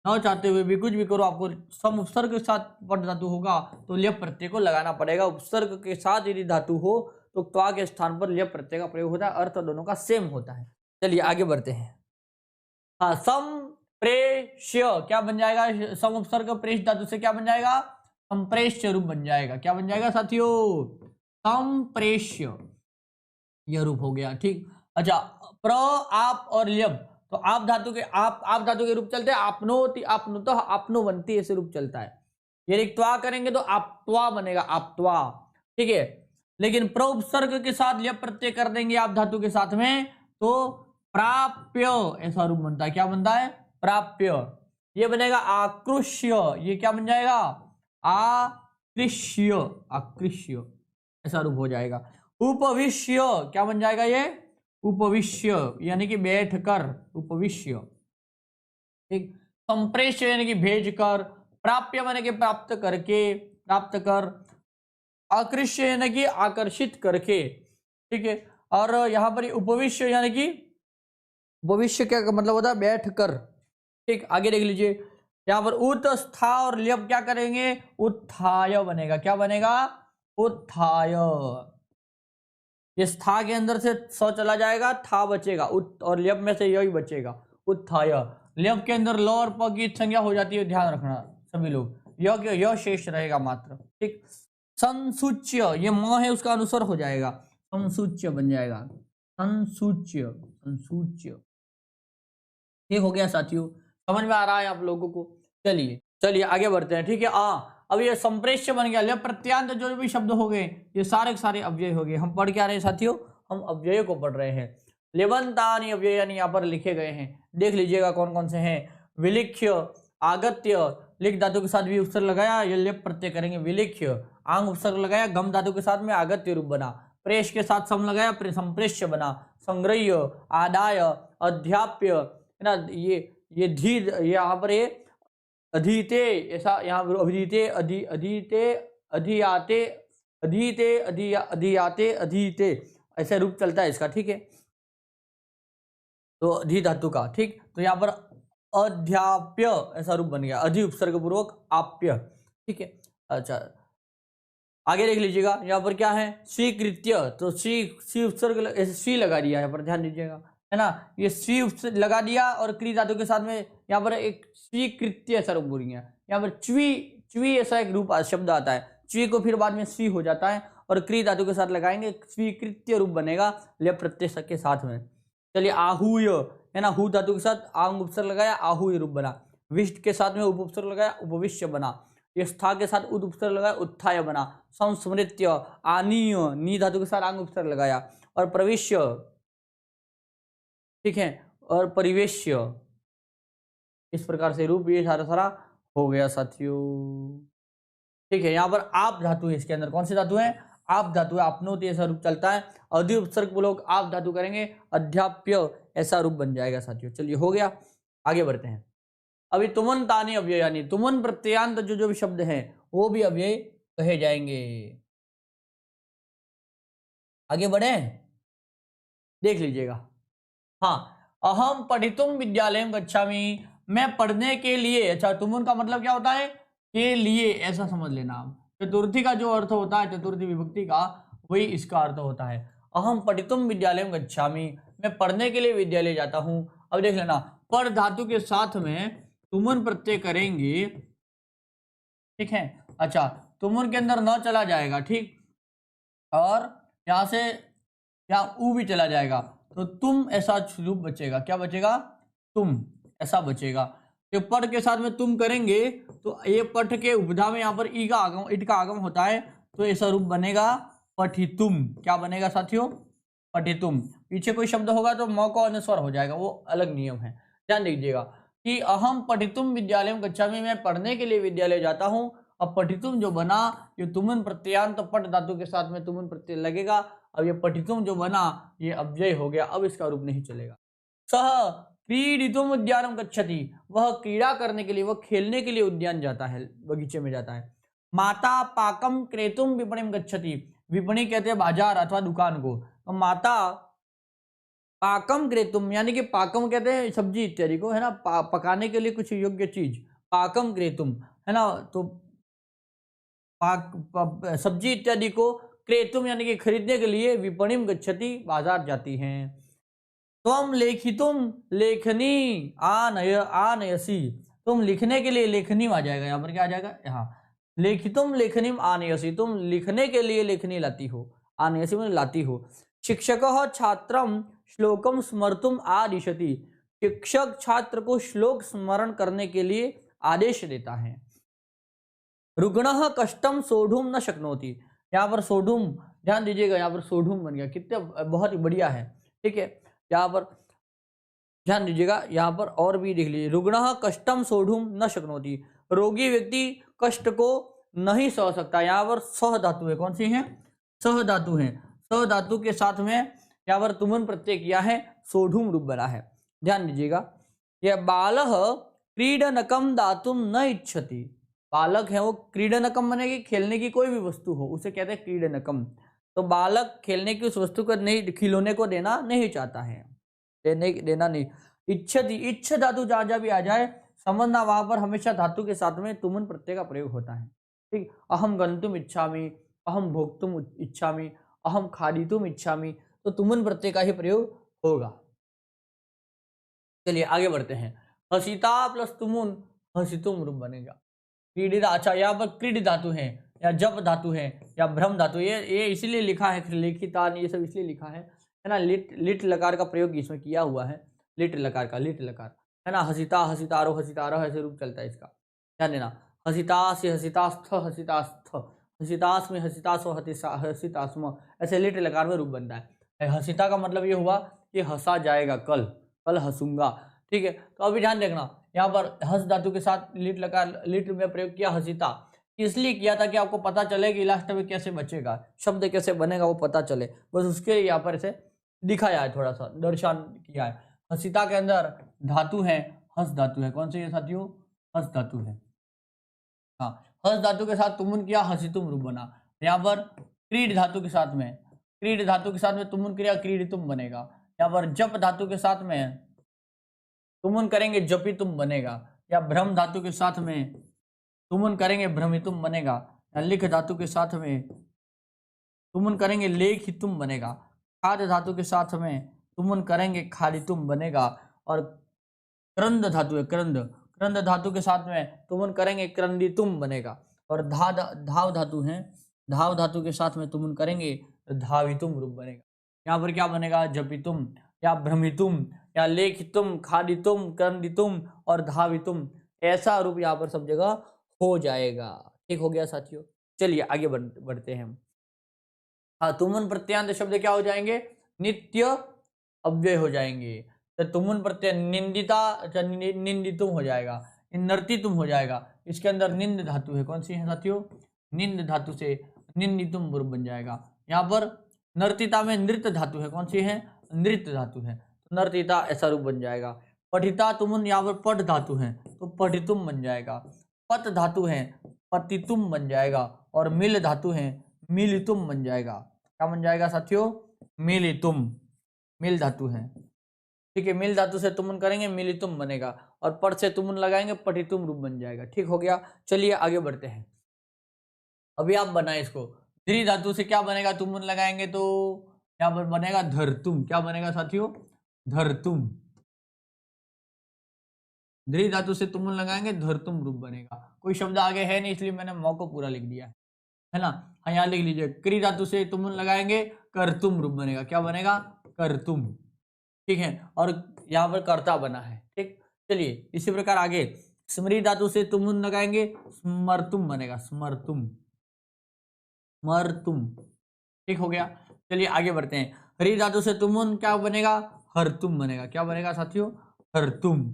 न चाहते हुए भी कुछ भी करो, आपको सम उपसर्ग के साथ पट धातु होगा तो ल्यप प्रत्यय को लगाना पड़ेगा। उपसर्ग के साथ यदि धातु हो तो त्वा के स्थान पर ल्यप प्रत्यय का प्रयोग होता है, अर्थ दोनों का सेम होता है। चलिए आगे बढ़ते हैं। हाँ, सम प्रेष्य क्या बन जाएगा, सम उपसर्ग प्रेष धातु से क्या बन जाएगा, संप्रेष्य रूप बन जाएगा। क्या बन जाएगा साथियों, संप्रेष्य, यह रूप हो गया। ठीक, अच्छा, प्र, आप और ल्यब, तो आप धातु के रूप चलते हैं, आपनोति आपनुतः आपनुवंती ऐसे रूप चलता है। ये रिक्त्वा करेंगे तो आपत्वा बनेगा, आपत्वा, ठीक है। लेकिन प्र उपसर्ग के साथ ल्यब प्रत्यय कर देंगे आप धातु के साथ में, तो प्राप्य ऐसा रूप बनता है। क्या बनता है? प्राप्य। ये बनेगा आकृष्य, ये क्या बन जाएगा? आकृष्य, आकृष्य ऐसा रूप हो जाएगा। उपविश्य क्या बन जाएगा? ये उपविश्य यानी कि बैठ कर, उपविश्य, ठीक। संप्रेष्य यानी कि भेज कर, प्राप्य यानी कि प्राप्त करके, प्राप्त कर, आकृष्य यानी कि आकर्षित करके, ठीक है। और यहां पर उपविश्य यानी कि भविष्य क्या मतलब होता है? बैठ कर, ठीक। आगे देख लीजिए, यहां पर उत, स्था और ल्यब क्या करेंगे? उत्थाय बनेगा। क्या बनेगा? उत्थाय। ये स्था के अंदर से स चला जाएगा, था बचेगा, उत और ल्यब में से यही बचेगा, उत्थाय। ल्यब के अंदर ल और प की संज्ञा हो जाती है, ध्यान रखना सभी लोग। यह शेष रहेगा मात्र, ठीक। संसूच्य, ये म है उसका अनुस्वर हो जाएगा, संसूच्य बन जाएगा, संसूच्य, संसूच्य। ये हो गया साथियों, समझ में आ रहा है आप लोगों को? चलिए चलिए आगे बढ़ते हैं, ठीक है। अब ये संप्रेष्य बन गया। ल्यब प्रत्यांत जो भी शब्द हो गए ये सारे के सारे अव्यय हो गए। हम पढ़ क्या रहे हैं साथियों? हम अव्यय को पढ़ रहे हैं। लेबंतानि अव्ययानि यहाँ पर लिखे गए हैं, देख लीजिएगा कौन कौन से हैं। विलिख्य, आगत्य, लिख धातु के साथ भी उपसर्ग लगाया, ये ल्यब प्रत्यय करेंगे, विलिख्य। आंग उपसर्ग लगाया, गम धातु के साथ में आगत्य रूप बना। प्रेष के साथ सम लगाया, संप्रेष्य बना। संग्रह्य, आदाय, अध्याप्य, है ना, ये धी, यहाँ पर ये अधीते, ऐसा यहाँ पर अधीते, अधीते, अधियाते, अधीते, अधियाते, अधीते ऐसा रूप चलता है इसका, ठीक है। तो अधि धातु का, ठीक। तो यहाँ पर अध्याप्य ऐसा रूप बन गया, अधि उपसर्ग पूर्वक आप्य, ठीक है। अच्छा, आगे देख लीजिएगा, यहाँ पर क्या है? स्वीकृत्य, तो सी उपसर्ग ऐसे सी लगा दिया, यहाँ पर ध्यान दीजिएगा, है ना। ये सी लगा दिया और क्री धातु के साथ में यहाँ पर एक स्वीकृत्य ऐसा रूप बोल गया। यहाँ पर च्वी, च्वी ऐसा एक रूप शब्द आता है, च्वी को फिर बाद में सी हो जाता है और क्री धातु के साथ लगाएंगे, स्वीकृत्य रूप बनेगा ल्यब प्रत्यय के साथ में। चलिए, आहूय, है ना, हु धातु के साथ आंग उपसर्ग लगाया, आहूय रूप बना। विष्ट के साथ में उप उपसर्ग लगाया, उपविश्य बना। ये स्था के साथ उद उपसर्ग लगाया, उत्थाय बना। संस्मृत्य, आनीय, नी धातु के साथ आंग उपसर्ग लगाया, और प्रविश्य, ठीक है, और परिवेश्य, इस प्रकार से रूप ये सारा सारा हो गया साथियों, ठीक है। यहाँ पर आप धातु है, इसके अंदर कौन सी धातु है? आप धातु है, आपनोति ऐसा रूप चलता है। अधि उपसर्ग लोग आप धातु करेंगे, अध्याप्य ऐसा रूप बन जाएगा साथियों। चलिए हो गया, आगे बढ़ते हैं। अभी तुमन तानी अव्यय, यानी तुमन प्रत्यांत जो भी शब्द हैं वो भी अव्यय कहे जाएंगे। आगे बढ़े, देख लीजिएगा। हाँ, अहम पठितुम विद्यालयम गच्छामि, मैं पढ़ने के लिए। अच्छा, तुमन का मतलब क्या होता है? के लिए, ऐसा समझ लेना आप। चतुर्थी का जो अर्थ होता है, चतुर्थी विभक्ति का, वही इसका अर्थ होता है। अहम पठितुम विद्यालयम गच्छामि, मैं पढ़ने के लिए विद्यालय जाता हूँ। अब देख लेना, पर धातु के साथ में तुमन प्रत्यय करेंगे, ठीक है। अच्छा, तुमन के अंदर न चला जाएगा, ठीक, और यहां से यहाँ ऊ भी चला जाएगा, तो तुम ऐसा रूप बचेगा। क्या बचेगा? तुम ऐसा बचेगा। तो पढ़ के साथ में तुम करेंगे तो ये पठ के उपधा में यहाँ पर ई का आगम, इट का आगम होता है, तो ऐसा रूप बनेगा पठितुम। क्या बनेगा साथियों? पठितुम। पीछे कोई शब्द होगा तो म को अनुस्वर हो जाएगा, वो अलग नियम है, ध्यान दीजिएगा कि अहम पठितुम विद्यालयम गच्छामि, मैं पढ़ने के लिए विद्यालय जाता हूँ। अब पठितुम जो बना, ये तुमन प्रत्यांत, तो पट धातु के साथ में तुमन प्रत्यय लगेगा। अब ये पठितुम जो बना ये अव्यय हो गया, अब इसका रूप नहीं चलेगा। सह क्रीडितुम उद्यानम गच्छति, वह क्रीड़ा करने के लिए, वह खेलने के लिए उद्यान जाता है, बगीचे में जाता है। माता पाकम क्रेतुम विपणिम गच्छति, विपणी कहते हैं बाजार अथवा दुकान को। तो माता पाकम क्रेतुम, यानी कि पाकम कहते हैं सब्जी इत्यादि को, है ना, पकाने के लिए कुछ योग्य चीज, पाकम क्रेतुम, है ना। तो सब्जी इत्यादि को क्रेतुम यानी कि खरीदने के लिए विपणिम गच्छति, बाजार जाती हैं। त्वम लेखितुम लेखनी आनयसी, तुम लिखने के लिए, लेखनी आ जाएगा, यहाँ पर क्या आ जाएगा? यहाँ लेखितुम लेखनीम आनयसी, तुम लिखने के लिए लेखनी लाती हो, आनयसी में लाती हो। शिक्षक छात्रम श्लोकम स्मर्तुम आदिशति। शिक्षक छात्र को श्लोक स्मरण करने के लिए आदेश देता है। रुग्णः कष्टम सोढ़ुम न शक्नोति। यहाँ पर सोढ़ुम, ध्यान दीजिएगा, यहाँ पर सोढ़ुम बन गया, कितने बहुत ही बढ़िया है। ठीक है, यहाँ पर ध्यान दीजिएगा, यहाँ पर और भी देख लीजिए, रुग्णः कष्टम सोढ़ुम न शक्नोति। रोगी व्यक्ति कष्ट को नहीं सह सकता। यहाँ पर सह धातु है, कौन सी है? सह धातु है। सह धातु के साथ में यहाँ पर तुमन प्रत्यय किया है, सोढ़ुम रूप बना है। ध्यान दीजिएगा, यह बालः क्रीडनकम दातुम न इच्छति। बालक है वो क्रीडनकम बनेगी, खेलने की कोई भी वस्तु हो उसे कहते हैं क्रीडनकम। तो बालक खेलने की उस वस्तु को नहीं, खिलौने को देना नहीं चाहता है, देना नहीं। इच्छति, इच्छ धातु जहां जहां भी आ जाए समझना, वहां पर हमेशा धातु के साथ में तुमन प्रत्यय का प्रयोग होता है। ठीक, अहम गंतुम इच्छामि, अहम भोक्तुम इच्छामि, अहम खादितुम इच्छामि, तो तुमन प्रत्यय का ही प्रयोग होगा। चलिए आगे बढ़ते हैं। हसिता प्लस तुमुन हसितुम रूप बनेगा। क्रीडित, अच्छा यहाँ पर क्रीड धातु है या जप धातु है या भ्रम धातु, ये इसलिए लिखा है, लिखिता ये सब इसलिए लिखा है ना। लिट लकार का प्रयोग इसमें किया हुआ है, लिट लकार का, लिट लकार है ना। हसिता हसितारो हसितारो ऐसे रूप चलता है इसका, ध्यान देना। हसिता से हसितास्थ, हसितास्थ, हसितास में हसितासो हसितास्म, ऐसे लिट लकार में रूप बनता है। हसिता का मतलब ये हुआ कि हंसा जाएगा, कल कल हंसूंगा। ठीक है, तो अभी ध्यान देखना, यहाँ पर हस धातु के साथ लिट लकार, लिट में प्रयोग किया हसिता, इसलिए किया था कि आपको पता चले कि लास्ट में कैसे बचेगा, शब्द कैसे बनेगा वो पता चले, बस उसके लिए यहाँ पर इसे दिखाया है, थोड़ा सा दर्शन किया है। हसिता के अंदर धातु है, हस धातु है, कौन सी है साथियों? हस धातु है। हाँ, हस धातु के साथ तुमुन किया, हसितुम रूप बना। यहाँ पर क्रीड धातु के साथ में, क्रीड धातु के साथ में तुमुन क्रिया क्रीडितुम बनेगा। यहाँ पर जप धातु के साथ में तुमुन करेंगे जपितुम बनेगा, या भ्रम धातु के साथ में तुमुन करेंगे भ्रमितुम बनेगा, या लिख धातु के साथ में तुमुन करेंगे लेखितुम बनेगा। खाद धातु के साथ में तुमुन करेंगे खादितुम बनेगा। और क्रंद धातु है, क्रंद, क्रंद धातु के साथ में तुमुन करेंगे क्रंदितुम बनेगा। और धाव धातु है, धाव धातु के साथ में तुमुन करेंगे धावितुम रूप बनेगा। यहाँ पर क्या बनेगा? जपितुम या भ्रमितुम या लेखितुम, खादितुम, क्रंदितुम और धावितुम, ऐसा रूप यहाँ पर सब जगह हो जाएगा। ठीक हो गया साथियों, चलिए आगे बढ़ते हैं। हाँ, तुमुन प्रत्यांत शब्द क्या हो जाएंगे? नित्य अव्यय हो जाएंगे। तो तुमुन प्रत्यय निंदिता, निंदितुम हो जाएगा, नर्तितुम हो जाएगा। इसके अंदर निंद धातु है, कौन सी है साथियों? निंद धातु से निंदितुम रूप बन जाएगा। यहाँ पर नर्तिता में नृत्य धातु है, कौन सी है? नृत्य धातु है, तो नर्तिता ऐसा रूप बन जाएगा। पठिता तुमुन, यहाँ पर पठ धातु है तो पठितुम बन जाएगा। पत धातु है, पतितुम बन जाएगा। और मिल धातु है, मिलितुम बन जाएगा। क्या बन जाएगा साथियों? मिलितुम, मिल धातु है। ठीक है, मिल धातु से तुमुन करेंगे मिलितुम बनेगा, और पट से तुमुन लगाएंगे पठितुम रूप बन जाएगा। ठीक हो गया, चलिए आगे बढ़ते हैं। अभी आप बनाए इसको, द्रि धातु से क्या बनेगा? तुमुन लगाएंगे तो यहाँ पर बनेगा धरतुम। क्या बनेगा साथियों? धरतुम। द्रि धातु से तुमुन लगाएंगे धरतुम रूप बनेगा। कोई शब्द आगे है नहीं इसलिए मैंने मौ को पूरा लिख दिया है ना। हाँ, यहाँ लिख लीजिए, क्री धातु से तुमुन लगाएंगे करतुम रूप बनेगा। क्या बनेगा? करतुम। ठीक है, और यहाँ पर कर्ता बना है। ठीक, चलिए इसी प्रकार आगे स्मृति धातु से तुमुन लगाएंगे स्मर्तुम बनेगा, स्मर्तुम, स्मर्तुम। ठीक हो गया, चलिए आगे बढ़ते हैं। हरि धातु से तुमुन क्या बनेगा? हरतुम बनेगा। क्या बनेगा साथियों? हरतुम।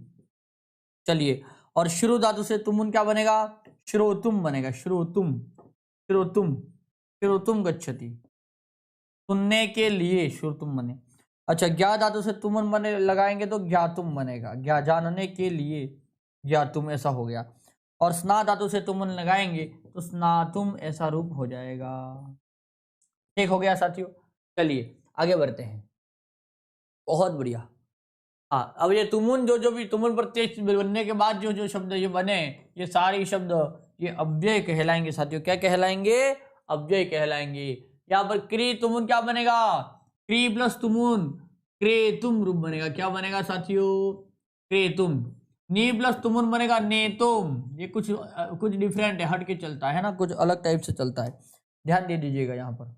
चलिए, और श्रु धातु से तुमुन क्या बनेगा? श्रोतुम बनेगा, श्रोतुम, श्रोतुम, श्रोतुम गच्छति, सुनने के लिए श्रोतुम बने। अच्छा, ज्ञा धातु से तुमुन बने लगाएंगे तो ज्ञातुम बनेगा, ज्ञा जानने के लिए ज्ञातुम, ऐसा हो गया। और स्ना धातु से तुमुन लगाएंगे तो स्नातुम, ऐसा रूप हो जाएगा। ठीक हो गया साथियों, चलिए आगे बढ़ते हैं। बहुत बढ़िया। हाँ, अब ये तुमुन जो भी तुमुन प्रत्यय बनने के बाद जो शब्द ये बने, ये सारे शब्द ये अव्यय कहलाएंगे साथियों। क्या कहलाएंगे? अव्यय कहलाएंगे। यहाँ पर क्री तुमुन क्या बनेगा? क्री प्लस तुमुन क्रेतुम रूप बनेगा। क्या बनेगा साथियों? क्रेतुम। नी प्लस तुमुन बनेगा नेतुम। ये कुछ डिफरेंट है, हट के चलता है ना, कुछ अलग टाइप से चलता है, ध्यान दे दीजिएगा यहाँ पर।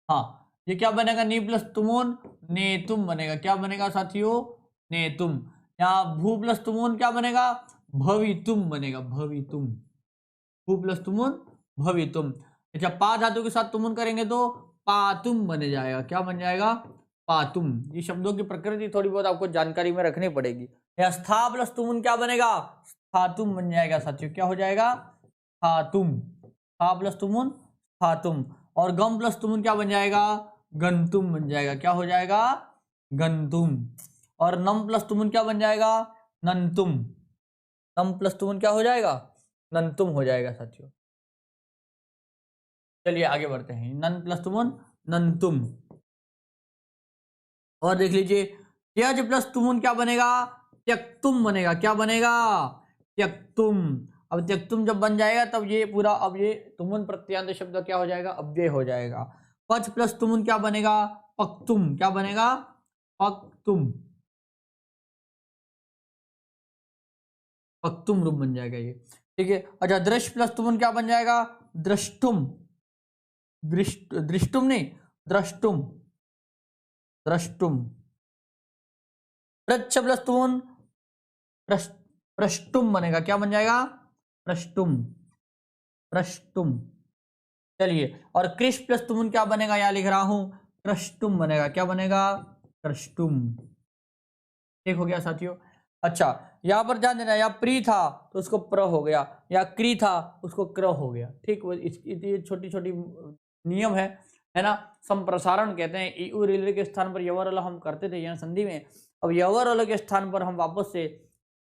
हाँ, ये क्या बनेगा, नी प्लस तुमोन नेतुम बनेगा। क्या बनेगा साथियों, नेतुम। यहाँ भू प्लस तुमोन क्या बनेगा, भवितुम बनेगा, भवितुम। भू प्लस तुमुन भवितुम। अच्छा, पा धातु के साथ तुमुन करेंगे तो पातुम बन जाएगा। क्या बन जाएगा, पातुम। ये शब्दों की प्रकृति थोड़ी बहुत आपको जानकारी में रखनी पड़ेगी। या स्था प्लस तुमुन क्या बनेगा, स्थातुम बन जाएगा साथियों। क्या हो जाएगा, स्थातुम। स्था प्लस तुमुन स्थातुम। और गम प्लस तुमुन क्या बन जाएगा, गंतुम बन जाएगा। क्या हो जाएगा, गंतुम। और नम प्लस तुमुन क्या बन जाएगा, नंतुम। नम प्लस तुमुन क्या हो जाएगा, नंतुम हो जाएगा साथियों। चलिए आगे बढ़ते हैं। नन प्लस तुमुन नंतुम। और देख लीजिए, त्यज प्लस तुमुन क्या बनेगा, त्यक्तुम बनेगा। क्या बनेगा, त्यक्तुम। अब त्यक्तुम जब बन जाएगा तब ये पूरा, अब ये तुमुन प्रत्यांत शब्द क्या हो जाएगा, अव्यय हो जाएगा। पच प्लस तुमुन क्या बनेगा, पक्तुम। क्या बनेगा, पक्तुम। पक्तुम रूप बन जाएगा ये, ठीक है। अच्छा, दृश्य प्लस तुमुन क्या बन जाएगा, दृष्टुम। दृष्टुम नहीं, द्रष्टुम, द्रष्टुम। प्रच्छ प्लस तुमुन प्रष्टुम बनेगा। क्या बन जाएगा, प्रष्टुम, प्रष्टुम। चलिए, और कृष प्लस तुमुन क्या बनेगा, यहां लिख रहा हूं कृष्टुम बनेगा। क्या बनेगा, कृष्टुम। ठीक हो गया साथियों। अच्छा, यहां पर ध्यान देना, या प्री था तो उसको प्र हो गया, या क्री था उसको क्र हो गया। ठीक, वो ये छोटी छोटी नियम है ना। संप्रसारण कहते हैं। ईउ रिले के स्थान पर यवर हम करते थे यहाँ संधि में। अब यवर के स्थान पर हम वापस से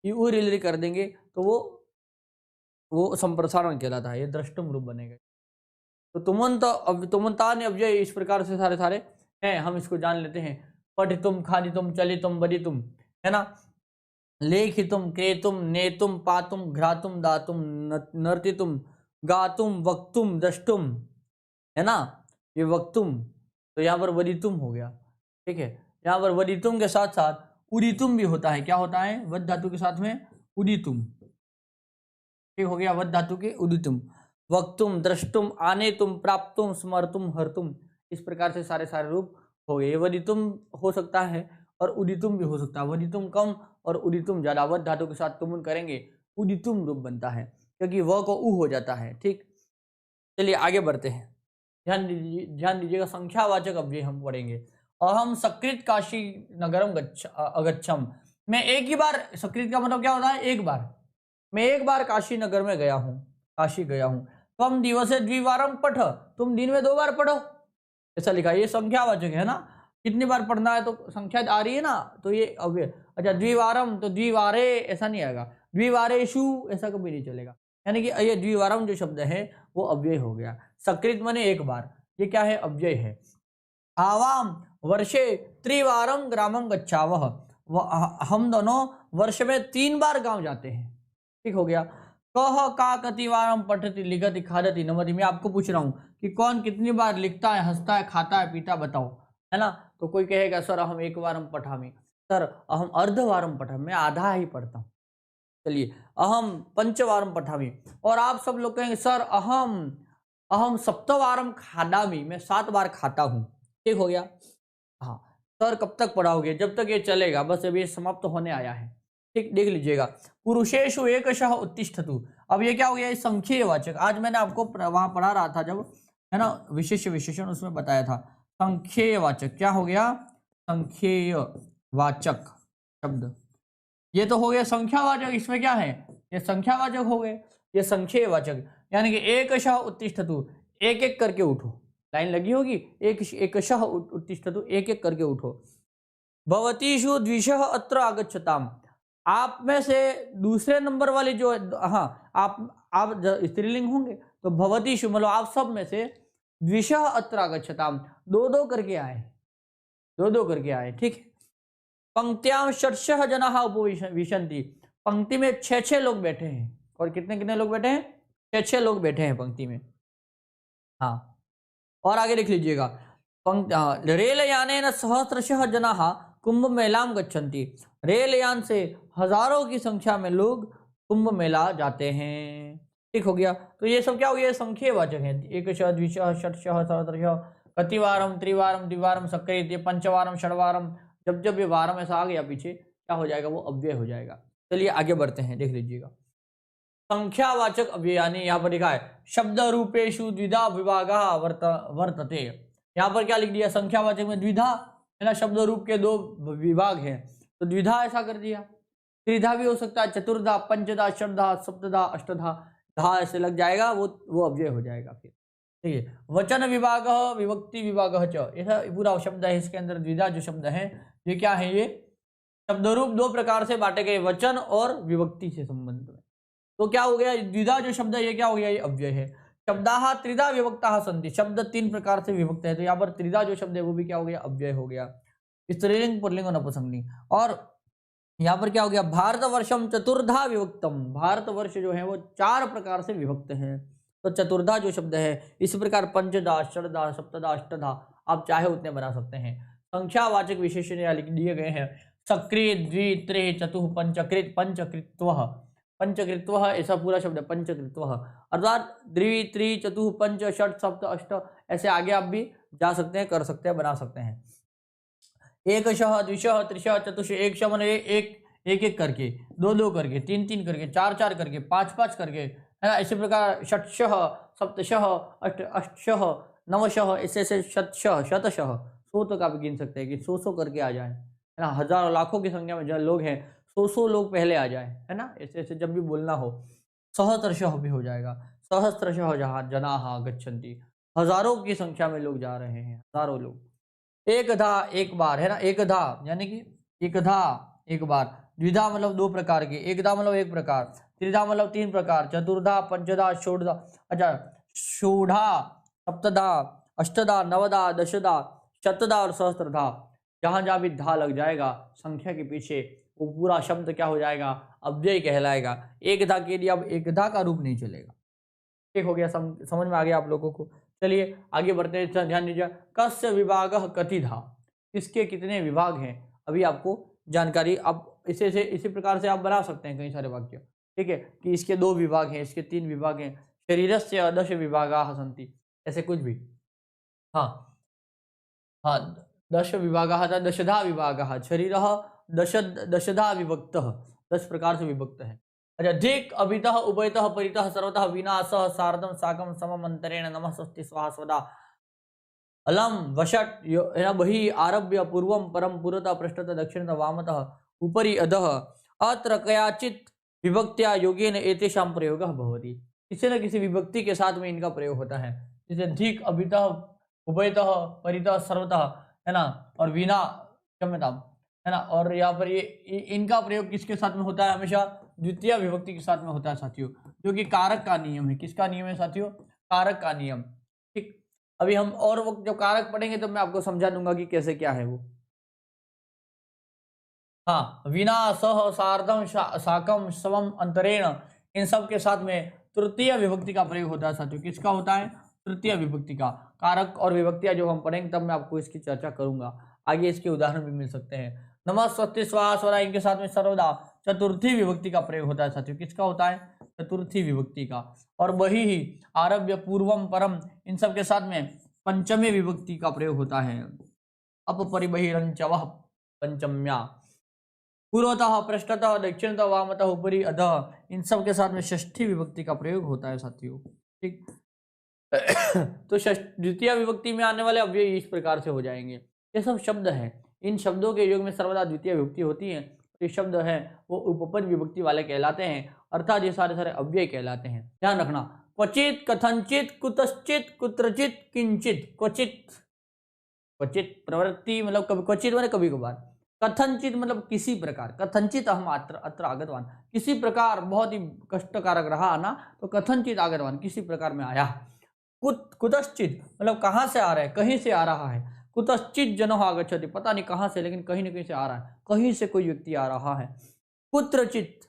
ईउ रिले कर देंगे तो वो संप्रसारण कहलाता है। ये दृष्टुम रूप बनेगा। तो तुमंत, अब तुमंता ने अब इस प्रकार से सारे सारे हैं, हम इसको जान लेते हैं। पठितुम, खादितुम, चलितुम, बदितुम, है ना। लेखितुम, क्रेतुम, नेतुम, पातुम, घ्रातुम, दातुम, नर्तितुम, गातुम, वक्तुम, दष्टुम, है ना। ये वक्तुम, तो यहाँ पर वदितुम हो गया। ठीक है, यहाँ पर वदितुम के साथ साथ उदितुम भी होता है। क्या होता है, वद धातु के साथ में उदितुम। ठीक हो गया, वद धातु के उदितुम। वक्तुम, द्रष्टुम, आनेतुम, प्राप्तुम, स्मर्तुम, हर्तुम। इस प्रकार से सारे सारे रूप हो गए। वदितुम हो सकता है और उदितुम भी हो सकता है। वदितुम कम और उदितुम ज्यादा। वद धातु के साथ तुमुन करेंगे, उदितुम रूप बनता है, क्योंकि व को उ हो जाता है। ठीक, चलिए आगे बढ़ते हैं। ध्यान दीजिएगा, संख्यावाचक अव्यय हम पढ़ेंगे। अहम सकृत काशी नगरम अगच्छम। मैं एक ही बार, सकृत का मतलब क्या होता है, एक बार। मैं एक बार काशी नगर में गया हूँ, काशी गया हूँ। त्वम दिवसे द्विवारम पठ, तुम दिन में 2 बार पढ़ो, ऐसा लिखा है। ये संख्यावाचक है ना, कितनी बार पढ़ना है, तो संख्या आ रही है ना, तो ये अव्यय। अच्छा, द्विवारम तो द्विवारे ऐसा नहीं आएगा, द्विवारेशु ऐसा कभी नहीं चलेगा। यानी कि ये द्विवारम जो शब्द है वो अव्यय हो गया। सकृत माने एक बार, ये क्या है, अव्यय है। आवाम वर्षे त्रिवारम ग्रामम गच्छावह, हम दोनों वर्ष में 3 बार गांव जाते हैं। ठीक हो गया। कह का कतिवारम पठति लिखति खादति नमति। मैं आपको पूछ रहा हूँ कि कौन कितनी बार लिखता है, हंसता है, खाता है, पीता, बताओ, है ना। तो कोई कहेगा सर अहम 1 वारम पठामि, सर अहम अर्धवारम पठामि, मैं आधा ही पढ़ता हूँ। चलिए, अहम पंचवारम पठामि। और आप सब लोग कहेंगे सर अहम सप्तवारम खादामि, मैं 7 बार खाता हूँ। ठीक हो गया। हाँ, सर कब तक पढ़ाओगे, जब तक ये चलेगा, बस अभी समाप्त तो होने आया है। ठीक, देख लीजिएगा। पुरुषेषु एकशः उत्तिष्ठतु। अब ये क्या हो गया, संख्येय वाचक। आज मैंने आपको वहां पढ़ा रहा था जब, है ना, विशेष विशेषण, उसमें बताया था संख्येय वाचक। क्या हो गया, संख्येय वाचक शब्द। ये तो हो गया संख्यावाचक। इसमें क्या है, ये संख्यावाचक हो गए, ये संख्येय वाचक। यानी कि एकशः उत्तिष्ठतु, एक एक करके उठो। लाइन लगी होगी, एकशः उत्तिष्ठतु, एक एक करके उठो। भवतीषु द्विशः अत्र आगच्छताम। आप में से दूसरे नंबर वाले जो, हाँ, आप स्त्रीलिंग होंगे तो भवतीषु मतलब आप सब में से, द्विशः अत्र आगच्छताम, 2-2 करके आए, 2-2 करके आए। ठीक है। पंक्त्याम षट्शः जनाः उपविशन्ति। पंक्ति में 6-6 लोग बैठे हैं। और कितने कितने लोग बैठे हैं, 6-6 लोग बैठे हैं पंक्ति में। हाँ, और आगे देख लीजिएगा। रेल यानेन सहस्रशः जनाः कुंभ मेलाम गच्छन्ति। रेल यान से हजारों की संख्या में लोग कुंभ मेला जाते हैं। ठीक हो गया। तो ये सब क्या हो गया, संख्येय वाचक है। एकशः, द्विशः, षट्शः, सहस्रशः, कतिवारम, त्रिवारम, द्विवारम, सकृत, ये पंचवारम, षडवारम, जब जब ये वारम ऐसा आ गया पीछे, क्या हो जाएगा, वो अव्यय हो जाएगा। चलिए आगे बढ़ते हैं, देख लीजिएगा। संख्यावाचक अव्यय, यानी यहाँ पर लिखा है शब्द रूपेशु द्विधा विभागा वर्तते। यहाँ पर क्या लिख दिया, संख्यावाचक में द्विधा है ना, शब्द रूप के दो विभाग हैं, तो द्विधा ऐसा कर दिया। त्रिधा भी हो सकता है, चतुर्धा, पंचधा, षडधा, सप्तधा, अष्टधा, धा ऐसे लग जाएगा, वो अव्यय हो जाएगा फिर। ठीक है, वचन विभाग, विभक्ति विभाग च, ऐसा पूरा शब्द है, इसके अंदर द्विधा जो शब्द है ये क्या है, ये शब्द रूप दो प्रकार से बांटे गए, वचन और विभक्ति से संबंध में। तो क्या हो गया, द्विधा जो शब्द है ये क्या हो गया, ये अव्यय है। शब्दाः त्रिधा विभक्ताः सन्ति, शब्द तीन प्रकार से विभक्त है, तो यहाँ पर त्रिधा जो शब्द है वो भी क्या हो गया, अव्यय हो गया। स्त्रीलिंग, पुल्लिंग और नपुंसकलिंग। और यहाँ पर क्या हो गया, भारतवर्षम चतुर्धा विभक्तम, भारतवर्ष जो है वो चार प्रकार से विभक्त है, तो चतुर्धा जो शब्द है इस प्रकार पंचधा, षडधा, सप्तधा, अष्टधा आप चाहे उतने बना सकते हैं। संख्यावाचक विशेषण यहाँ लिख दिए गए हैं, सक्रिय, द्वि, त्रि, चतुः, पंचकृत, पंचकृत्वः, पंचकृत्वः ऐसा पूरा शब्द है, पंचकृत्वः, अर्थात द्वि, त्रि, चतुः, पंच, षट, सप्त, अष्ट, ऐसे आगे आप भी जा सकते हैं, कर सकते हैं, बना सकते हैं। एकशः, द्विशः, त्रिशः, चतुष, एक शमन, एक एक करके, दो दो करके, तीन तीन करके, चार चार करके, पांच पांच करके, है ना। इसी प्रकार षटशः, सप्तशः, अष्टशः, नवशः, ऐसे ऐसे शतशः, शतशः, सौ तक आप गिन सकते हैं कि सौ करके आ जाए, है ना। हजारों लाखों की संख्या में जो लोग हैं, सौ लोग पहले आ जाए, है ना। ऐसे ऐसे जब भी बोलना हो, सहस्रशः भी हो जाएगा, सहस्रशः जनाः गच्छन्ति, हजारों की संख्या में लोग जा रहे हैं, हजारों लोग। एकधा, एक बार, है ना, एकधा यानी कि एकधा एक बार, द्विधा मतलब दो प्रकार के, एकधा मतलब एक प्रकार, त्रिधा मतलब तीन प्रकार, चतुर्धा, पंचधा, षोडधा, अच्छा षोढ़ा, सप्तधा, अष्टधा, नवधा, दशधा, शतधा और सहस्त्रधा, जहां जहां भी धा लग जाएगा संख्या के पीछे, वो पूरा शब्द क्या हो जाएगा, अव्यय कहलाएगा। एकधा के लिए अब एकधा का रूप नहीं चलेगा। ठीक हो गया, समझ में आ गया आप लोगों को। चलिए आगे बढ़ते हैं, ध्यान दीजिए, कस्य विभागः कतिधा, किसके कितने विभाग हैं, अभी आपको जानकारी, आप इसी प्रकार से आप बना सकते हैं कई सारे वाक्य। ठीक है, कि इसके दो विभाग हैं, इसके तीन विभाग हैं, शरीरस्य दश विभागाः सन्ति, ऐसे कुछ भी। हाँ हाँ, दश विभागाः, दशधा विभागाः, शरीरः दशधा विभक्तः, 10 प्रकार से विभक्त है। अच्छा, धिक्, अभितः, उभयतः, परितः, सर्वतः, विना, सह, सार्धम, साकम, समम, अंतरेण, नमः, स्वस्ति, स्वाहा, स्वधा, अलम, वषट, बहि, आरभ्य, पूर्वम, परम, पुरतः, पृष्ठतः, दक्षिणतः, वामतः, उपरि, अधः, अत्र कयाचित विभक्त्या योगेन एतेषां प्रयोगः भवति, किसी न किसी विभक्ति के साथ में इनका प्रयोग होता है। जैसे धिक्, अभितः, उभयतः, परितः, सर्वतः, है ना, और विना, क्षम्यतां, है ना। और यहाँ पर ये इनका प्रयोग किसके साथ में होता है, हमेशा द्वितीय विभक्ति के साथ में होता है साथियों, जो कि कारक का नियम है। किसका नियम है साथियों, कारक का नियम। ठीक, अभी हम और वो जब कारक पढ़ेंगे तो मैं आपको समझा दूंगा कि कैसे क्या है वो। हाँ, विना, सह, सार्धम, साकम, समम, अंतरेण, इन सब के साथ में तृतीय विभक्ति का प्रयोग होता है साथियों। किसका होता है, तृतीय विभक्ति का। कारक और विभक्तियां जो हम पढ़ेंगे तब मैं आपको इसकी चर्चा करूंगा, आगे इसके उदाहरण भी मिल सकते हैं। नमः, स्वस्ति, स्वाहा, स्वरा, इनके साथ में सर्वदा चतुर्थी विभक्ति का प्रयोग होता है साथियों। किसका होता है, चतुर्थी विभक्ति का। और वही ही आरभ्य, पूर्वम, परम, इन सब के साथ में पंचमी विभक्ति का प्रयोग होता है। अपरिबहिरंचवः पंचम्या, पूर्वतः, पृष्ठतः, दक्षिणतः, वामतः, उपरि, अधः, इन सब के साथ में षष्ठी विभक्ति का प्रयोग होता है साथियों। ठीक तो द्वितीय विभक्ति में आने वाले अव्यय इस प्रकार से हो जाएंगे। ये सब शब्द हैं, इन शब्दों के योग में सर्वदा द्वितीय विभक्ति होती है। ये शब्द है वो उपपद विभक्ति वाले कहलाते हैं, अर्थात ये सारे सारे अव्यय कहलाते हैं। ध्यान रखना, क्वचित, कथनचित, कुतश्चित, कुत्रचित, किंचित, क्वचित, क्वचित प्रवृत्ति मतलब कभी, क्वचित माने कभी कभार, कथनचित मतलब किसी प्रकार, कथनचित हम अत्र आगतवान, किसी प्रकार बहुत ही कष्टकारक रहा ना, तो कथनचित आगतवान, किसी प्रकार में आया। कुतश्चित मतलब कहाँ से आ रहा है, कहीं से आ रहा है। कुतश्चित जनः आगच्छति, पता नहीं कहाँ से, लेकिन कहीं न कहीं से आ रहा है, कहीं से कोई व्यक्ति आ रहा है। कुत्रचित,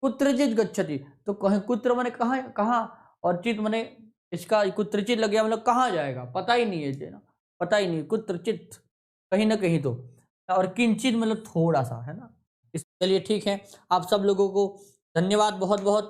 कुत्रचित गच्छति, तो कहीं, कुत्र माने कहाँ, कहाँ, और चित माने इसका कुत्रचित लग गया मतलब कहाँ जाएगा, पता ही नहीं है ना, पता ही नहीं, कुत्रचित कहीं ना कहीं तो। और किंचित मतलब थोड़ा सा, है ना। चलिए ठीक है, आप सब लोगों को धन्यवाद बहुत बहुत।